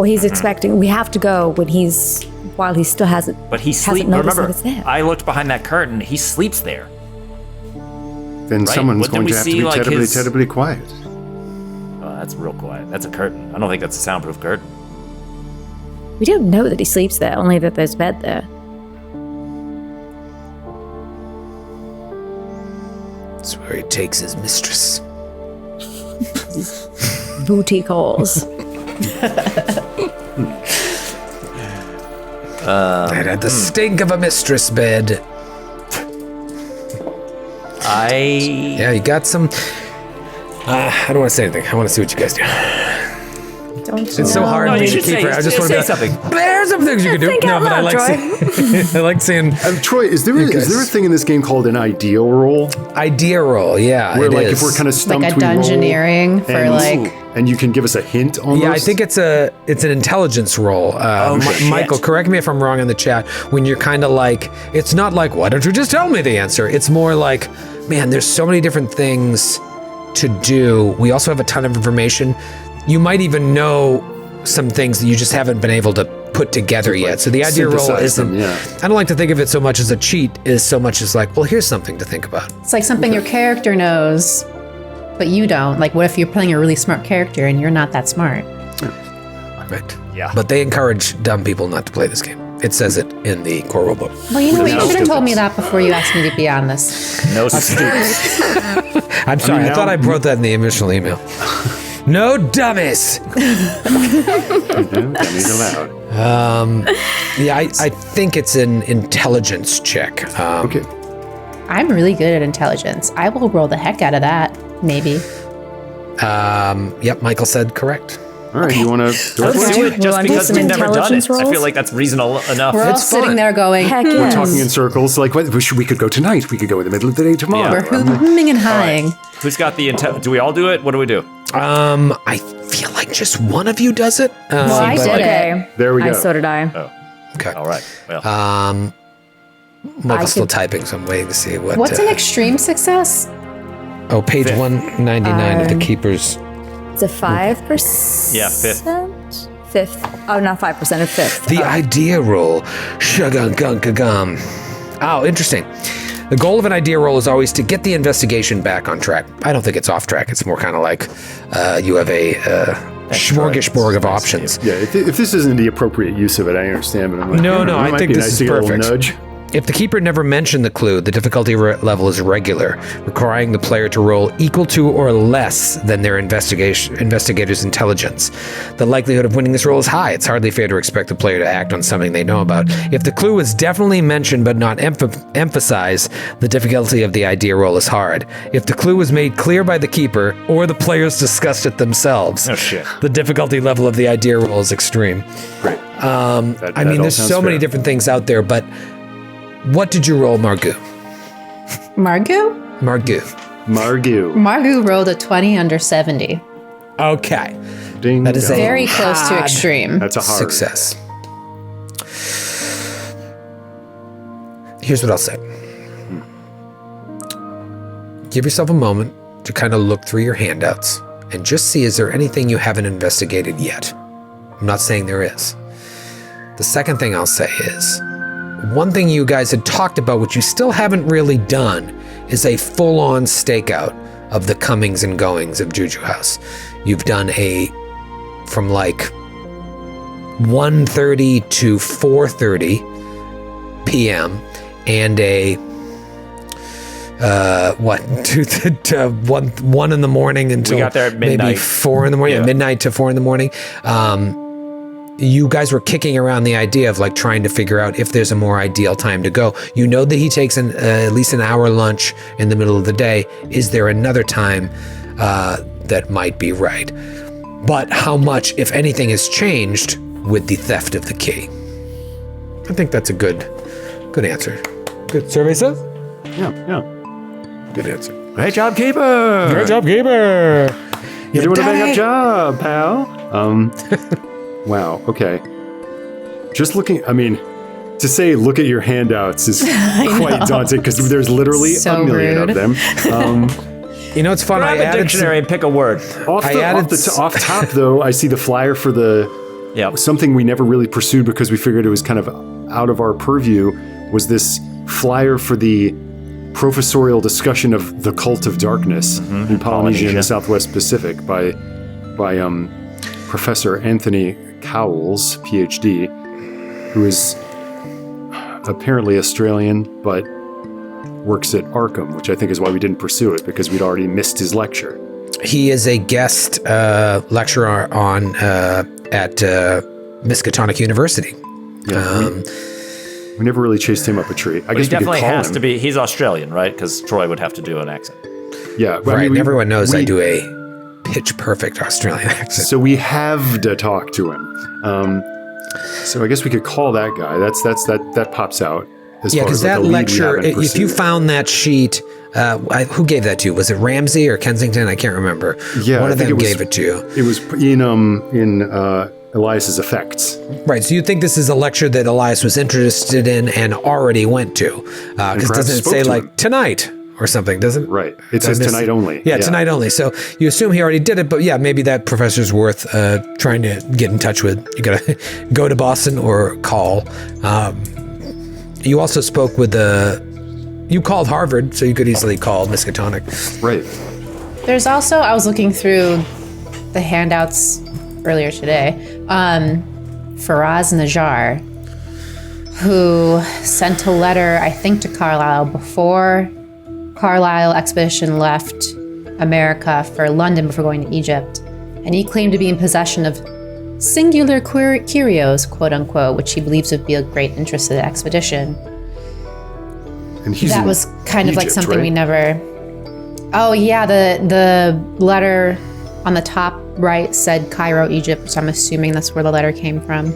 he's expecting we have to go while he still hasn't But he hasn't sleeps. noticed Remember, that it's there. I looked behind that curtain. He sleeps there. Then Right. someone's What did going we to have to see, be like, terribly, his- terribly quiet. Oh, that's real quiet. That's a curtain. I don't think that's a soundproof curtain. We don't know that he sleeps there, only that there's bed there. That's where he takes his mistress. Booty calls. It had the stink of a mistress bed. Yeah, you got some... I don't want to say anything. I want to see what you guys do. It's so hard No, being you a should keeper. say- I just want say to something. There's some things you can do. Think out but I loud, like seeing, I like seeing Troy, is there a thing in this game called an ideal roll? idea roll. Yeah, Where it like is. if we're kind of stumped, Like a we roll, dungeoneering for and, and you can give us a hint almost. Yeah, I think it's an intelligence roll. shit. Michael, correct me if I'm wrong in the chat. When you're kind of like, it's not like, why don't you just tell me the answer? It's more like, man, there's so many different things to do. We also have a ton of information. You might even know some things that you just haven't been able to put together yet. So the idea roll synthesize isn't, them, yeah. I don't like to think of it so much as a cheat, is so much as like, well, here's something to think about. It's like something your character knows, but you don't. Like, what if you're playing a really smart character and you're not that smart? Right. Yeah. But they encourage dumb people not to play this game. It says it in the core rulebook. Well, you know what? You no should have told me difference. that before you asked me to be on this. No students. I'm sorry, I now- thought I wrote that in the initial email. No dummies! Dummies allowed. Yeah, I think it's an intelligence check. Okay. I'm really good at intelligence. I will roll the heck out of that, maybe. Yep, Michael said correct. All right. You want to? Let's do it just wanna do because some we've never done it. intelligence I feel rolls? like that's reasonable enough. We're all It's sitting fun. there going, Heck We're yes. talking in circles. Like, what? We could go tonight. We could go in the middle of the day tomorrow. Yeah. we're humming and hawing. Who's got the intent? Do we all do it? What do we do? I feel like just one of you does it. Well, I but- did it. Okay. There we go. So did I. Okay. All right. Well, Michael's still typing, so I'm waiting to see what. What's an extreme success? Oh, page Fifth. 199 of the Keeper's. It's a 5%? Yeah, fifth. Fifth. Oh, not 5%, a fifth. The idea roll. Shuggunkugum. Oh, interesting. The goal of an idea roll is always to get the investigation back on track. I don't think it's off track. It's more kind of like you have a smorgasbord of options. Yeah. If this isn't the appropriate use of it, I understand. But I'm like, No, it I might think be this nice is to get a perfect. little nudge. If the keeper never mentioned the clue, the difficulty level is regular, requiring the player to roll equal to or less than their investigator's intelligence. The likelihood of winning this roll is high. It's hardly fair to expect the player to act on something they know about. If the clue is definitely mentioned but not emphasized, the difficulty of the idea roll is hard. If the clue was made clear by the keeper or the players discussed it themselves, Oh, shit. the difficulty level of the idea roll is extreme. Great. I mean, all there's sounds so many fair. different things out there, but what did you roll, Margot? Margot? Margot. Margot. Margot rolled a 20 under 70. Okay. Ding. That is dong. a- Very close to extreme. That's a hard Success. Here's what I'll say. Give yourself a moment to kind of look through your handouts and just see, is there anything you haven't investigated yet? I'm not saying there is. The second thing I'll say is, one thing you guys had talked about, which you still haven't really done, is a full-on stakeout of the comings and goings of Juju House. You've done from like 1:30 to 4:30 p.m. and a one in the morning until got there at maybe midnight. 4 in the morning, Yeah. midnight to 4 in the morning. You guys were kicking around the idea of like trying to figure out if there's a more ideal time to go. You know that he takes at least an hour lunch in the middle of the day. Is there another time that might be right? But how much, if anything, has changed with the theft of the key? I think that's a good answer. Good survey says? Yeah. Good answer. great job, keeper. Great job, Gaber. You're doing a bang up job, pal. Wow. Okay. Just looking. I mean, to say look at your handouts is quite daunting because there's literally So a million rude. of them. You know, it's fun. Grab I a added dictionary and pick a word. Off top, though, I see the flyer for Yeah. something we never really pursued because we figured it was kind of out of our purview. Was this flyer for the professorial discussion of the cult of darkness in Polynesia and the Southwest Pacific by Professor Anthony Cowles, PhD, who is apparently Australian, but works at Arkham, which I think is why we didn't pursue it, because we'd already missed his lecture. He is a guest lecturer on at Miskatonic University. Yeah, we never really chased him up a tree. I guess He definitely we could call has him. to be. He's Australian, right? Because Troy would have to do an accent. Yeah, but Right, I mean, everyone knows I do a pitch-perfect Australian accent. So we have to talk to him. So I guess we could call that guy. That pops out. As Yeah, far because as, like, that a lead we lecture, haven't if you pursued. found that sheet, who gave that to you? Was it Ramsey or Kensington? I can't remember. Yeah, One I of think them it was- gave it to you. It was in Elias's effects. Right, so you think this is a lecture that Elias was interested in and already went to. Because perhaps doesn't it spoke say to like him. tonight or something, doesn't it? Right. It Did I says miss tonight only. Yeah, tonight only. So you assume he already did it, but yeah, maybe that professor's worth trying to get in touch with. You gotta go to Boston or call. You also spoke with you called Harvard, so you could easily call Miskatonic. Right. There's also, I was looking through the handouts earlier today, Faraz Najjar, who sent a letter, I think, to Carlisle before Carlisle expedition left America for London before going to Egypt. And he claimed to be in possession of singular curios, quote unquote, which he believes would be of great interest to the expedition. And he's That in was kind of like Egypt, something right? we never. Oh yeah, the letter on the top right said Cairo, Egypt, so I'm assuming that's where the letter came from.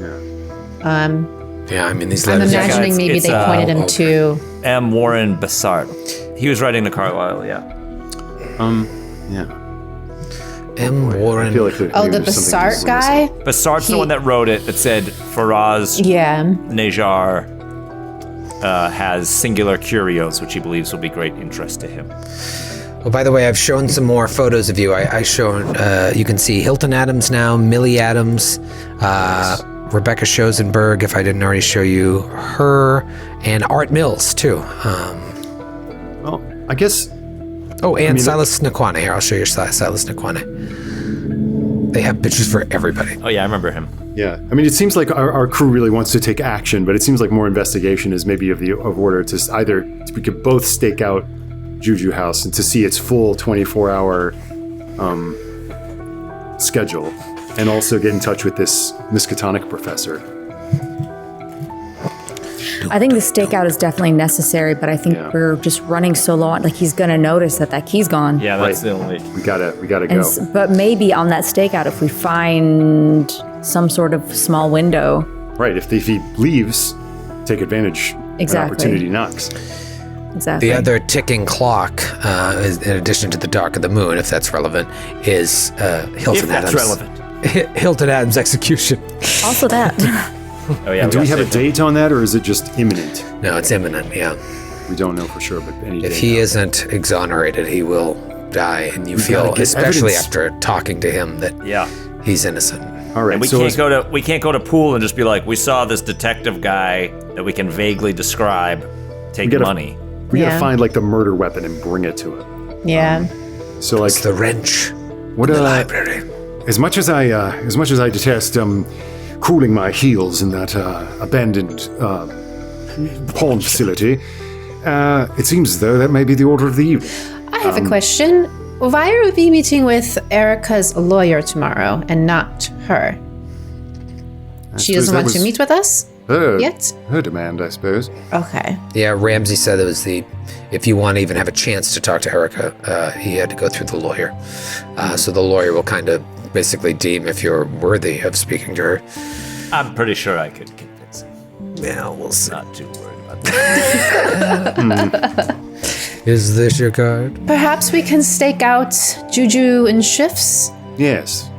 Yeah, I mean, these I'm letters... imagining it's- maybe it's, they pointed him okay. to. M. Warren Bassard. He was writing to Carlisle, yeah. Yeah. M. Warren... I feel like Oh, the Bassart guy. Bassard's the one that wrote it that said Faraz Yeah. Najjar has singular curios, which he believes will be great interest to him. Well, by the way, I've shown some more photos of you. I shown, you can see Hilton Adams now, Millie Adams, Rebecca Schoenberg, if I didn't already show you her, and Art Mills, too. Well, I guess And Silas Nakwane. Here, I'll show you Silas Nakwane. They have pictures for everybody. Oh, yeah, I remember him. Yeah, I mean, it seems like our crew really wants to take action, but it seems like more investigation is maybe of order to either we could both stake out Juju House and to see its full 24-hour schedule, and also get in touch with this Miskatonic professor. I think the stakeout is definitely necessary, but I think Yeah. we're just running so low on, like he's gonna notice that key's gone. Yeah, that's Right. the only. We gotta And go. but maybe on that stakeout, if we find some sort of small window, Right, if he leaves, take advantage. Exactly. When opportunity knocks. exactly. The other ticking clock, in addition to the Dark of the Moon, if that's relevant, is Hilton If that's Adams. relevant. Hilton Adams' execution. Also that. Oh, yeah. And do we have a gotta save him. date on that, or is it just imminent? No, it's imminent, yeah. We don't know for sure, but any If day he now. isn't exonerated, he will die, and you feel, gotta get especially evidence. after talking to him, that Yeah. he's innocent. All right, And we so can't go to Pool and just be like, we saw this detective guy that we can vaguely describe take gotta- money. we gotta Yeah. find like the murder weapon and bring it to him. Yeah. So like, It's the wrench what in the library. As much as I detest cooling my heels in that abandoned pawn facility, it seems as though that may be the order of the evening. I have a question. Why are we meeting with Erica's lawyer tomorrow and not her? She suppose doesn't that want to was meet with us yet? Her demand, I suppose. Okay. Yeah, Ramsey said it was if you want to even have a chance to talk to Erica, he had to go through the lawyer. So the lawyer will kind of basically deem if you're worthy of speaking to her. I'm pretty sure I could convince him. Yeah, we'll see. Not too worried about that. Is this your card? Perhaps we can stake out Juju in shifts? Yes.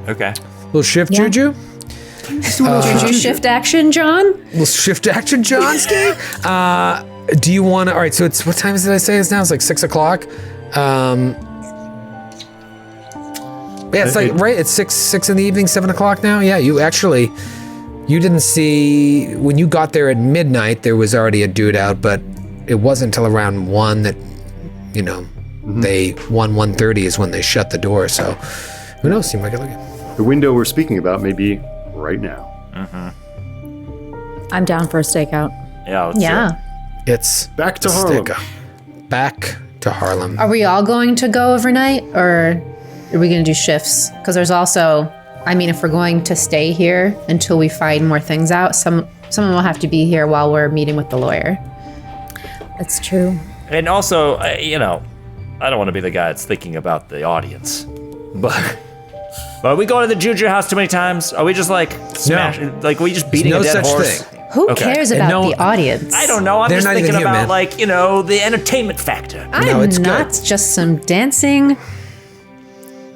Okay. Little shift juju? Juju shift action, John? Little shift action, Johnsky? Do you want to? All right, so it's, what time did I say it's now? It's like 6 o'clock. Yeah, it's like, right? It's 6 in the evening, 7 o'clock now? Yeah, you didn't see, when you got there at midnight, there was already a dude out, but it wasn't until around 1 that, they, 1:30 is when they shut the door, so who knows? You might get lucky. The window we're speaking about may be right now. I'm down for a stakeout. Yeah. Let's do it. Yeah. It's Back to a Harlem. stick. back to Harlem. Are we all going to go overnight, or are we going to do shifts? Because there's also, I mean, if we're going to stay here until we find more things out, someone will have to be here while we're meeting with the lawyer. That's true. And also, I don't want to be the guy that's thinking about the audience, but are we going to the Juju house too many times? Are we just like are we just beating a dead horse? Thing. Who cares about the audience? I don't know. I'm They're just not thinking even here, about man. the entertainment factor. I'm it's not good. just some dancing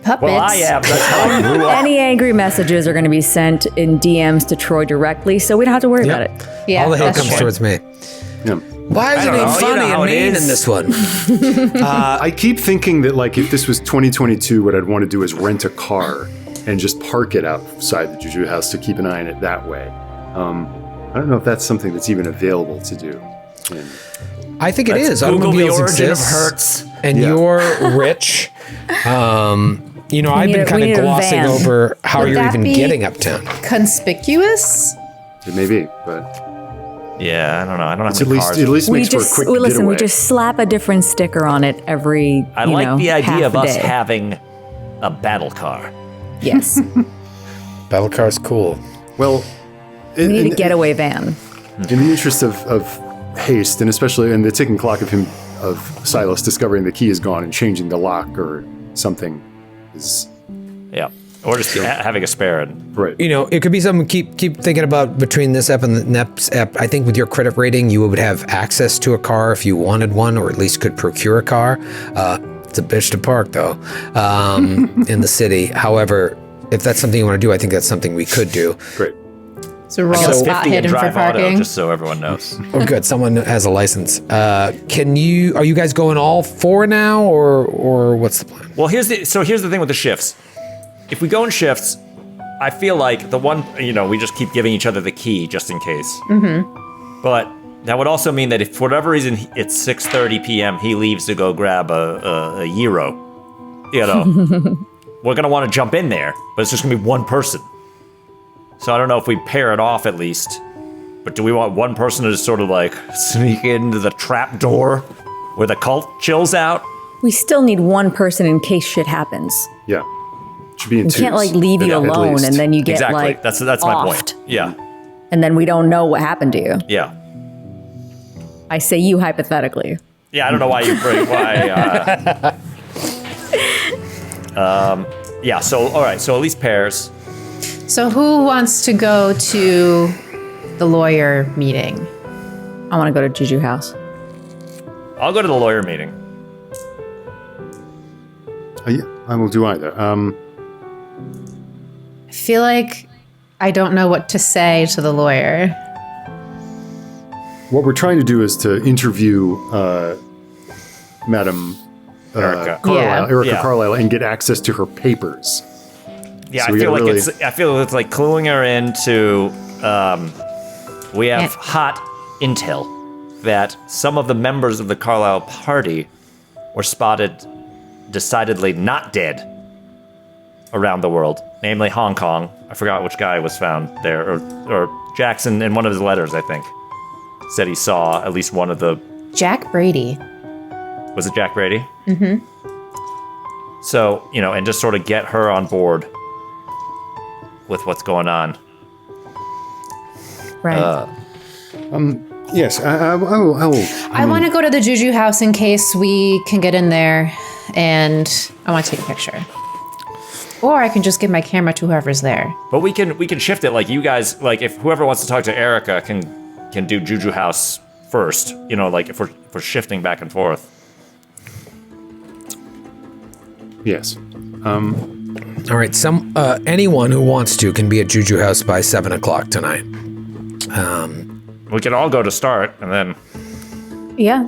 puppets. Well, I am. That's how I grew up. Any angry messages are going to be sent in DMs to Troy directly, so we don't have to worry about it. Yeah, All the hate that's comes true. towards me. Yeah. Why is it don't being know. You funny know how and it mean is. in this one? I keep thinking that like if this was 2022, what I'd want to do is rent a car and just park it outside the Juju house to keep an eye on it that way. I don't know if that's something that's even available to do. I think it Let's is. Google the Automobiles origin of exist, Hertz. and Yeah. you're rich. I've been we kind need of a glossing van. over how Would you're that even be- getting uptown. Conspicuous? It may be, but Yeah, I don't know. I don't have it's any at cars. least We makes for a just quick listen. getaway. We just slap a different sticker on it every. I like the idea half of a us day. having a battle car. Yes, Battle car's cool. well, we need a getaway van. in the interest of haste, and especially in the ticking clock of Silas discovering the key is gone and changing the lock or something is Yeah. Or just having a spare. And right. It could be something. Keep thinking about between this app and the next app. I think with your credit rating, you would have access to a car if you wanted one, or at least could procure a car. It's a bitch to park though, in the city. However, if that's something you want to do, I think that's something we could do. Great. So roll a It's spot 50 and hidden for drive auto, parking. just so everyone knows. Oh, good. Someone has a license. Are you guys going all four now, or what's the plan? Well, here's the thing with the shifts. If we go in shifts, I feel like the one, we just keep giving each other the key just in case. Mm-hmm. But that would also mean that if for whatever reason it's 6:30 p.m., he leaves to go grab a gyro, we're going to want to jump in there, but it's just going to be one person. So I don't know if we pair it off at least, but do we want one person to just sort of like sneak into the trap door where the cult chills out? We still need one person in case shit happens. Yeah. Should be in We can't like leave you at alone least. and then you get Exactly. like That's my point. offed, Yeah. and then we don't know what happened to you. Yeah. I say you hypothetically. Yeah, I don't know why you bring yeah, so all right, so at least pairs. So who wants to go to the lawyer meeting? I want to go to Juju house. I'll go to the lawyer meeting. Yeah, I will do either. I feel like I don't know what to say to the lawyer. What we're trying to do is to interview Madam Erica. Carlisle, Erica Yeah. Carlisle, and get access to her papers. Yeah, So I we feel gotta like really- I feel it's like cluing her into we have Yeah. hot intel that some of the members of the Carlisle party were spotted decidedly not dead around the world, namely Hong Kong. I forgot which guy was found there, or Jackson in one of his letters, I think, said he saw at least one of the. Jack Brady. Was it Jack Brady? Mm-hmm. So, and just sort of get her on board with what's going on. Right. Yes, I will. I want to go to the Juju house in case we can get in there, and I want to take a picture. Or I can just give my camera to whoever's there. But we can shift it, like you guys, like if whoever wants to talk to Erica can do Juju House first, like if we're shifting back and forth. Yes. All right. Anyone who wants to can be at Juju House by 7:00 tonight. We can all go to start, and then Yeah.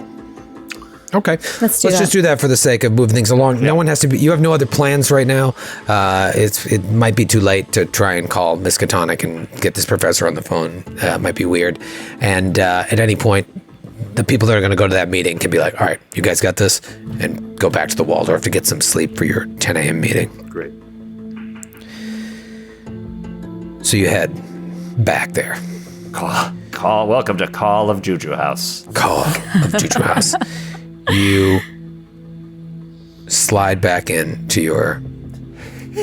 Okay. Let's do that. just do that for the sake of moving things along. No one has to be. You have no other plans right now. It might be too late to try and call Miskatonic and get this professor on the phone. It might be weird. And at any point, the people that are going to go to that meeting can be like, "All right, you guys got this," and go back to the Waldorf to get some sleep for your 10 a.m. meeting. Great. So you head back there. welcome to Call of Juju House. Call of Juju House. You slide back into your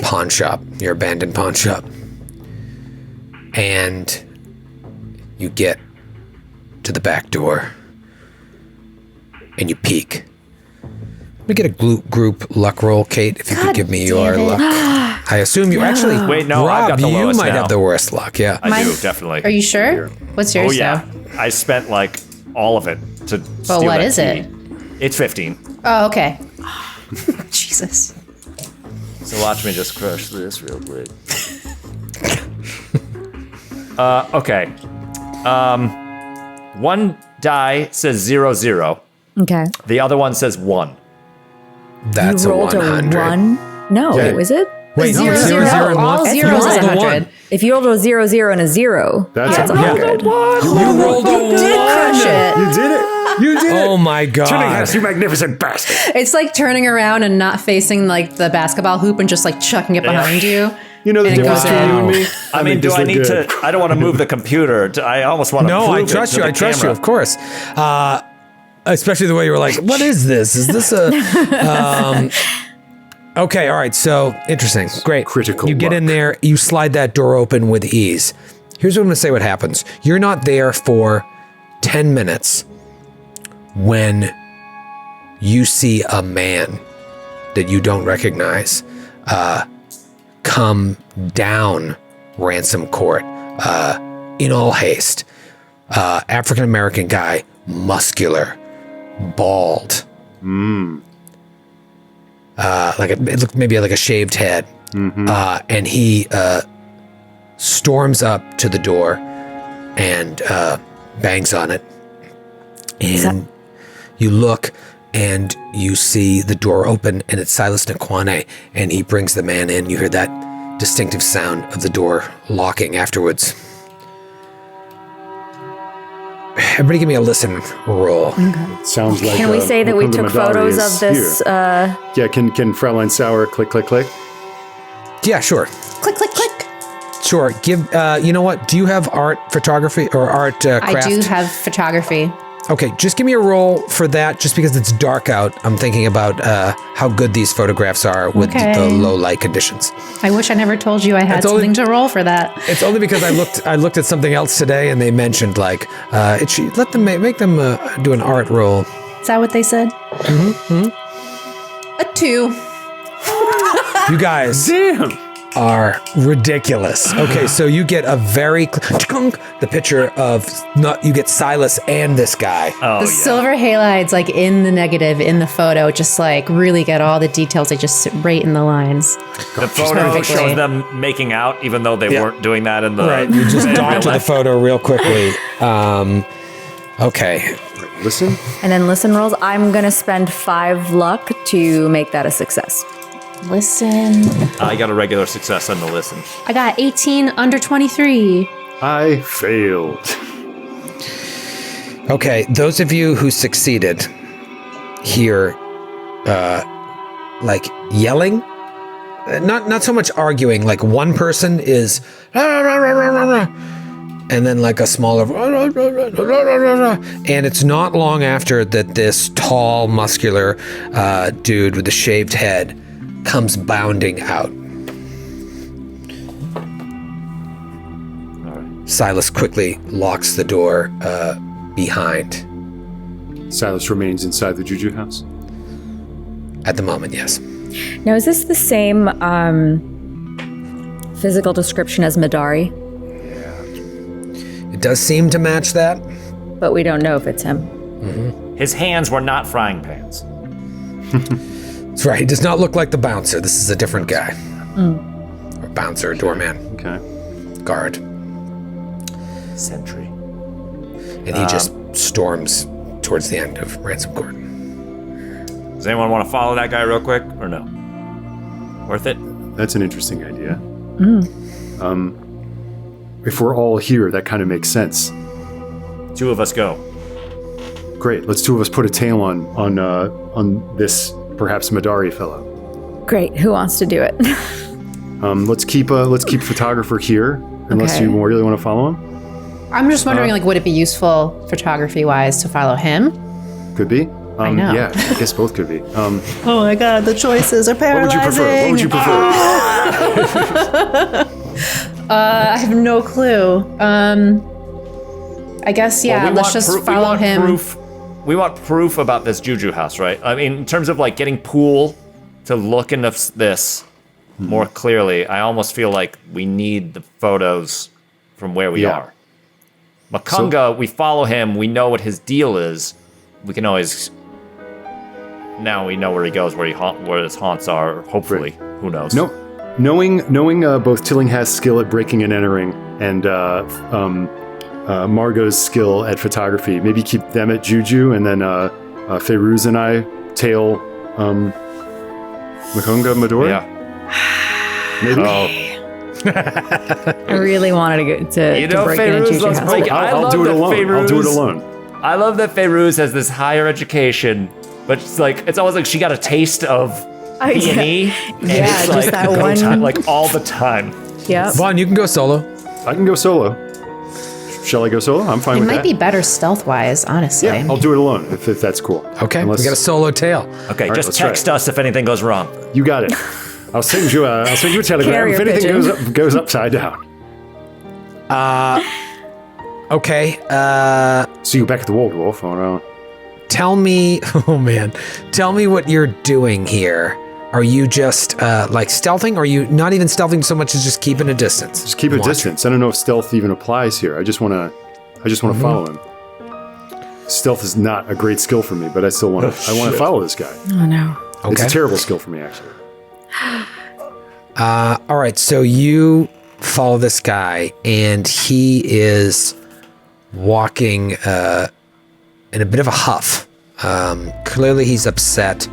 pawn shop, your abandoned pawn shop, and you get to the back door and you peek. Let me get a group luck roll, Kate, if you could give me your luck. I assume you actually... Wait, no, Rob, I've got the you lowest might now. have the worst luck, yeah. I do, definitely. Are you sure? What's yours, Oh, yeah. though? I spent, like, all of it to steal Well, what that is key. it? It's 15. Oh, okay. Jesus. So watch me just crush this real quick. Okay. One die says 0, 0. Okay. The other one says 1. That's You a rolled 100. a 1? No, Yeah. is it? Wait, no, Zero, it's 0, zero. 0, and 1. All That's zeros not is a 100. If you rolled a 0, 0, and a 0, That's that's a 100. You rolled a 1. Crush it. You did it. You did it. Oh my god. You magnificent bastard. It's like turning around and not facing like the basketball hoop and just like chucking it behind you. You know the And it difference goes between you and in. me? I mean, make do this I look need good. to... I don't want to move the computer. I almost want to No, prove I it trust to you. the I trust you, camera. of course. Especially the way you were like, what is this? Is this a... Okay, all right. So, interesting. Great. Critical You get in luck. there. You slide that door open with ease. Here's what I'm going to say what happens. You're not there for 10 minutes when you see a man that you don't recognize come down Ransom Court in all haste. African-American guy, muscular, bald. It looked maybe like a shaved head. And he storms up to the door and bangs on it. And you look and you see the door open and it's Silas Nkwane, and he brings the man in. You hear that distinctive sound of the door locking afterwards. Everybody give me a listen roll. Sounds like. Can we say that we Mukunda took Madari photos is of this? Yeah. Can Fraulein Sauer click click click? Yeah, sure. Click, click, click. Sure. Give, you know what? Do you have art photography or art craft? I do have photography. Okay, just give me a roll for that, just because it's dark out. I'm thinking about how good these photographs are with Okay. the low light conditions. I wish I never told you I had It's only- something to roll for that. It's only because I looked at something else today, and they mentioned like it should let them make them do an art roll. Is that what they said? A 2. You guys are ridiculous. Okay, so you get a very the picture of you get Silas and this guy. Oh, The yeah. silver halides, like in the negative, in the photo, just like really get all the details. They just sit right in the lines. The photo perfectly. shows them making out, even though they weren't doing that in the... Right, you just in real dock to the life. photo real quickly. Okay, Listen. And then listen rolls. I'm going to spend 5 luck to make that a success. Listen. I got a regular success on the listen. I got 18 under 23. I failed. Okay, those of you who succeeded hear, like yelling, not so much arguing. Like one person is, and then like a smaller, and it's not long after that this tall, muscular dude with a shaved head comes bounding out. Silas quickly locks the door behind. Silas remains inside the Juju house. At the moment, yes. Now, is this the same physical description as Madari? It does seem to match that. But we don't know if it's him. His hands were not frying pans. That's right. He does not look like the bouncer. This is a different guy. Or bouncer, doorman, Okay. guard. Sentry. And he just storms towards the end of Ransom Court. Does anyone want to follow that guy real quick, or no? Worth it? That's an interesting idea. If we're all here, that kind of makes sense. 2 of us go. Great. Let's 2 of us put a tail on this perhaps Madari fellow. Great. Who wants to do it? Let's keep photographer here, unless Okay. you really want to follow him. I'm just wondering, like, would it be useful photography-wise to follow him? Could be. know. Yeah, I guess both could be. Oh my god, the choices are paralyzing. What would you prefer? I have no clue. I guess, yeah, Well, let's just follow him. We want proof about this juju house, right? I mean, in terms of like getting Pool to look into this more clearly, I almost feel like we need the photos from where we are. Makunga, we follow him. We know what his deal is. We can always... Now we know where he goes, where his haunts are, hopefully. Right. Who knows? Knowing both Tillinghat's skill at breaking and entering and Margot's skill at photography, maybe keep them at Juju, and then Feyruz and I tail Makunga Midori? Yeah. Maybe? I really wanted to break into Juju house. I'll do it alone. I love that Feyruz has this higher education, but it's almost like she got a taste of B&E. Yeah, just that one. Like all the time. Yeah. Vaughn, you can go solo. I can go solo. Shall I go solo? I'm fine It with that. might be better stealth-wise, honestly. Yeah, I'll do it alone if that's cool. Okay, we got a solo tail. Okay, right, just text us if anything goes wrong. You got it. I'll send you a telegram Carrier if anything pigeon. goes upside down. Okay, See you back at the Wold Wolf. tell me, tell me what you're doing here. Are you just like stealthing? Or are you not even stealthing so much as just keeping a distance? Just keep a distance. I don't know if stealth even applies here. I just want to follow him. Stealth is not a great skill for me, but I still want to. I want to follow this guy. Oh no. Okay. It's a terrible skill for me, actually. All right, so you follow this guy, and he is walking in a bit of a huff. Clearly, he's upset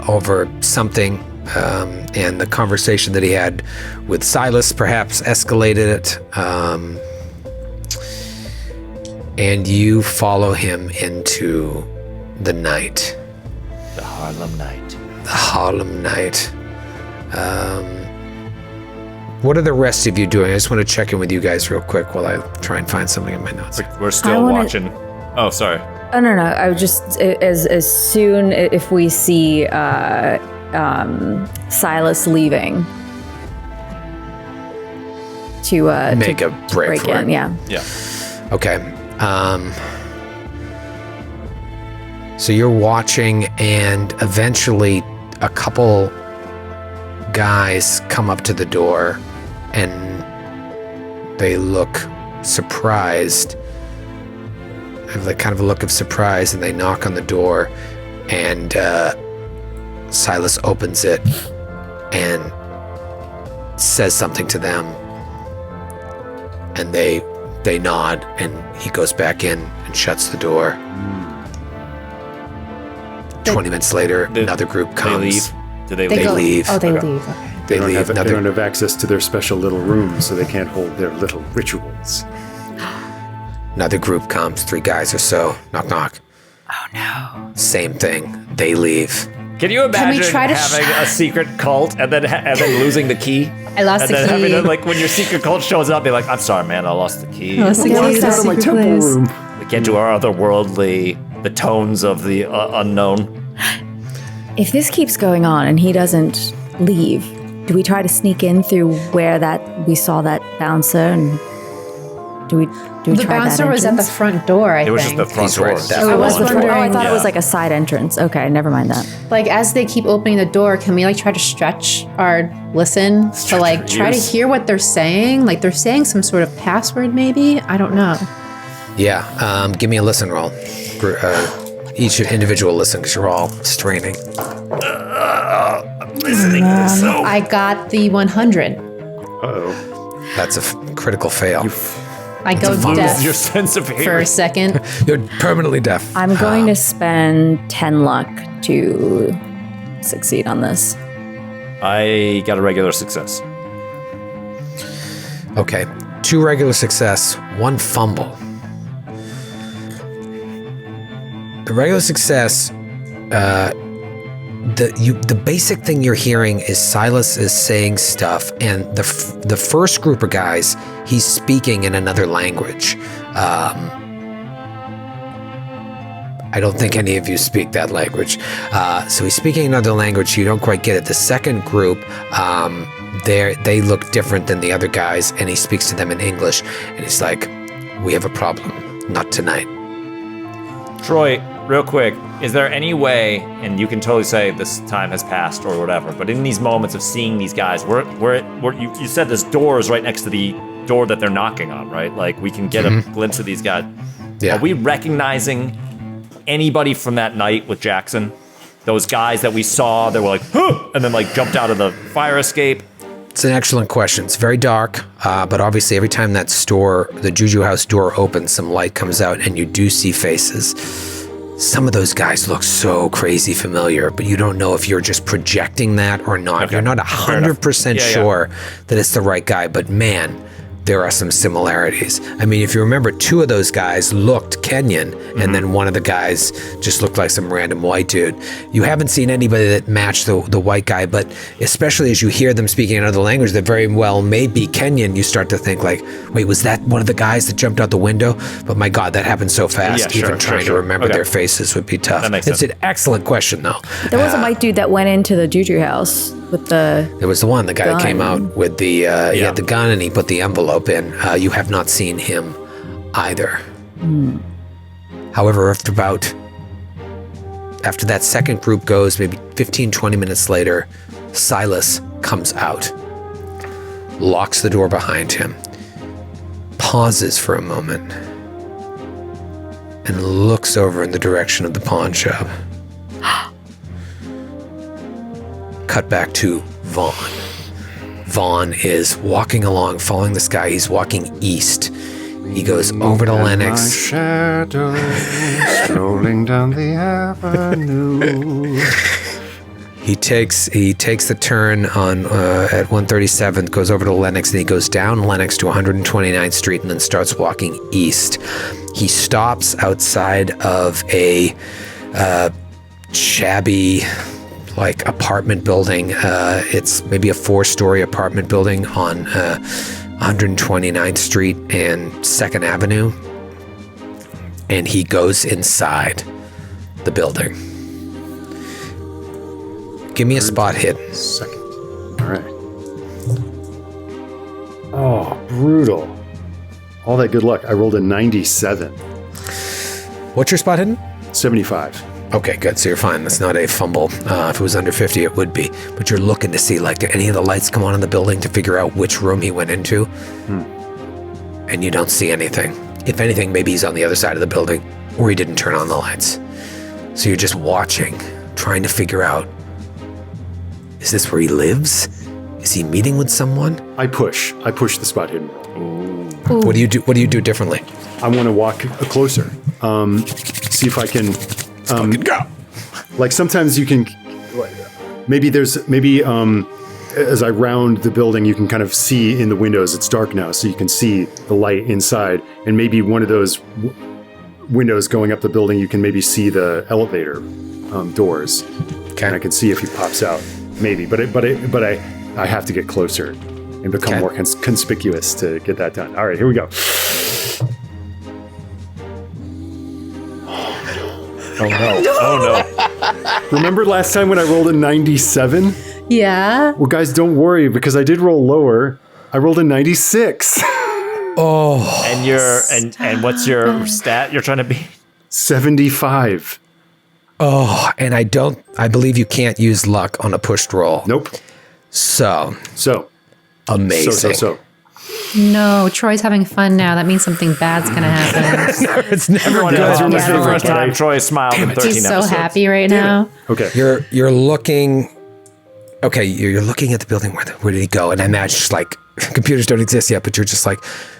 over something, and the conversation that he had with Silas perhaps escalated it. And you follow him into the night. The Harlem Night. The Harlem Night. What are the rest of you doing? I just want to check in with you guys real quick while I try and find something in my notes. We're still watching. Oh, sorry. Oh, no. I was just as soon if we see Silas leaving to Make a break for in. it. Yeah. Yeah. Okay. So you're watching, and eventually a couple guys come up to the door, and they look surprised. They have like kind of a look of surprise, and they knock on the door, and Silas opens it and says something to them, and they nod, and he goes back in and shuts the door. 20 minutes later, another group comes. They leave. Do they They leave? leave. Oh, they Okay. leave. Okay. They leave. They don't have access to their special little rooms, so they can't hold their little rituals. Another group comes, 3 guys or so. Knock, knock. Oh no. Same thing. They leave. Can you imagine try to having a secret cult and then losing the key? I lost and the then having key. to, like when your secret cult shows up, be like, "I'm sorry, man, I lost the key. Lost the Why key is to that in my secret temple place. room? We can't do our otherworldly, the tones of the unknown." If this keeps going on and he doesn't leave, do we try to sneak in through where we saw that bouncer, and do we The try bouncer that was at the entrance? front door, I It was think. just the front He's right door. at that Oh, it was I the was front. Oh, I wondering- thought it was Yeah. like a side entrance. Okay, never mind that. Like, as they keep opening the door, can we, like, try to stretch our listen to, like, our try to ears. hear what they're saying? Like, they're saying some sort of password, maybe? I don't know. Yeah. Give me a listen roll. Each individual listen, because you're all straining. I got the 100. Uh-oh. That's a critical fail. I go Lose deaf your sense of for hearing. a second. You're permanently deaf. I'm going to spend 10 luck to succeed on this. I got a regular success. Okay. 2 regular success, 1 fumble. The regular success, the basic thing you're hearing is Silas is saying stuff, and the first group of guys, he's speaking in another language. I don't think any of you speak that language. So he's speaking another language. You don't quite get it. The second group, they look different than the other guys, and he speaks to them in English. And he's like, we have a problem. Not tonight. Troy, real quick, is there any way, and you can totally say this time has passed or whatever, but in these moments of seeing these guys, you said this door is right next to the door that they're knocking on, right? Like, we can get a glimpse of these guys. Yeah. Are we recognizing anybody from that night with Jackson? Those guys that we saw, they were like, huh! And then like jumped out of the fire escape. It's an excellent question. It's very dark, but obviously every time that the Juju House door opens, some light comes out and you do see faces. Some of those guys look so crazy familiar, but you don't know if you're just projecting that or not. Okay. You're not 100% sure that it's the right guy, but man, there are some similarities. I mean, if you remember, two of those guys looked Kenyan, and then one of the guys just looked like some random white dude. You haven't seen anybody that matched the white guy, but especially as you hear them speaking another language that very well may be Kenyan, you start to think like, wait, was that one of the guys that jumped out the window? But my God, that happened so fast. Even trying to remember their faces would be tough. It's an excellent question, though. There was a white dude that went into the Juju House with the There was the guy that came out with the, he had the gun and he put the envelope in. You have not seen him either. However, after that second group goes, maybe 15, 20 minutes later, Silas comes out, locks the door behind him, pauses for a moment, and looks over in the direction of the pawn shop. Cut back to Vaughn. Vaughn is walking along, following this guy. He's walking east. He goes over to Lennox. My shadow strolling down the avenue. He takes the turn on at 137th, goes over to Lennox, and he goes down Lennox to 129th Street and then starts walking east. He stops outside of a shabby apartment building. It's maybe a 4-story apartment building on 129th Street and 2nd Avenue. And he goes inside the building. Give me a spot hidden. Second. All right. Oh, brutal. All that good luck. I rolled a 97. What's your spot hidden? 75. Okay, good. So you're fine. That's not a fumble. If it was under 50, it would be. But you're looking to see, do any of the lights come on in the building to figure out which room he went into? And you don't see anything. If anything, maybe he's on the other side of the building, or he didn't turn on the lights. So you're just watching, trying to figure out, is this where he lives? Is he meeting with someone? I push the spot hidden. Ooh. What do you do? What do you do differently? I want to walk closer. See if I can. Fucking go. Like sometimes you can. Maybe as I round the building, you can kind of see in the windows. It's dark now, so you can see the light inside, and maybe one of those windows going up the building, you can maybe see the elevator doors. Okay. And I can see if he pops out. Maybe, but I have to get closer and become more conspicuous to get that done. All right, here we go. Oh no! Oh no! Remember last time when I rolled a 97? Yeah. Well, guys, don't worry because I did roll lower. I rolled a 96. Oh. And what's your stat you're trying to beat? 75. Oh, and I believe you can't use luck on a pushed roll. Nope. So amazing. So. No, Troy's having fun now. That means something bad's gonna happen. No, it's never good. It's the first time Troy smiled in 13 He's so episodes. happy right now. Okay. You're looking. Okay, you're looking at the building. Where did he go? And I imagine just computers don't exist yet, but you're just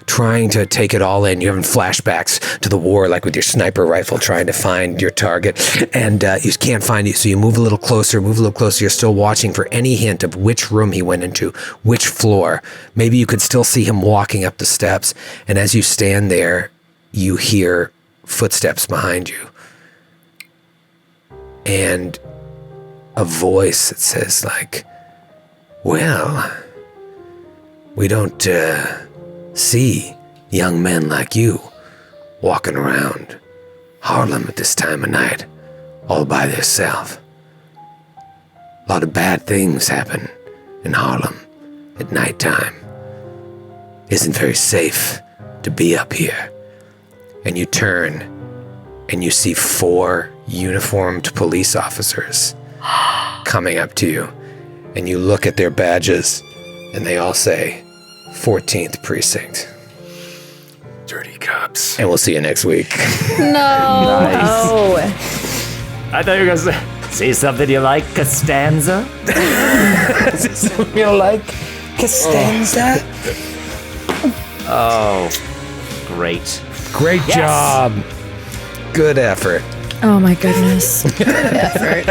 trying to take it all in. You're having flashbacks to the war, with your sniper rifle, trying to find your target, and you can't find it. So you move a little closer. You're still watching for any hint of which room he went into, which floor. Maybe you could still see him walking up the steps. And as you stand there, you hear footsteps behind you, and a voice that says well, we don't see young men like you walking around Harlem at this time of night, all by themselves. A lot of bad things happen in Harlem at nighttime. Isn't very safe to be up here. And you turn and you see 4 uniformed police officers coming up to you. And you look at their badges and they all say 14th Precinct. Dirty cops. And we'll see you next week. Oh, I thought you were going to say something you like, Costanza? Is it something you like? Costanza? Oh, great. Great job. Good effort. oh my goodness. Effort.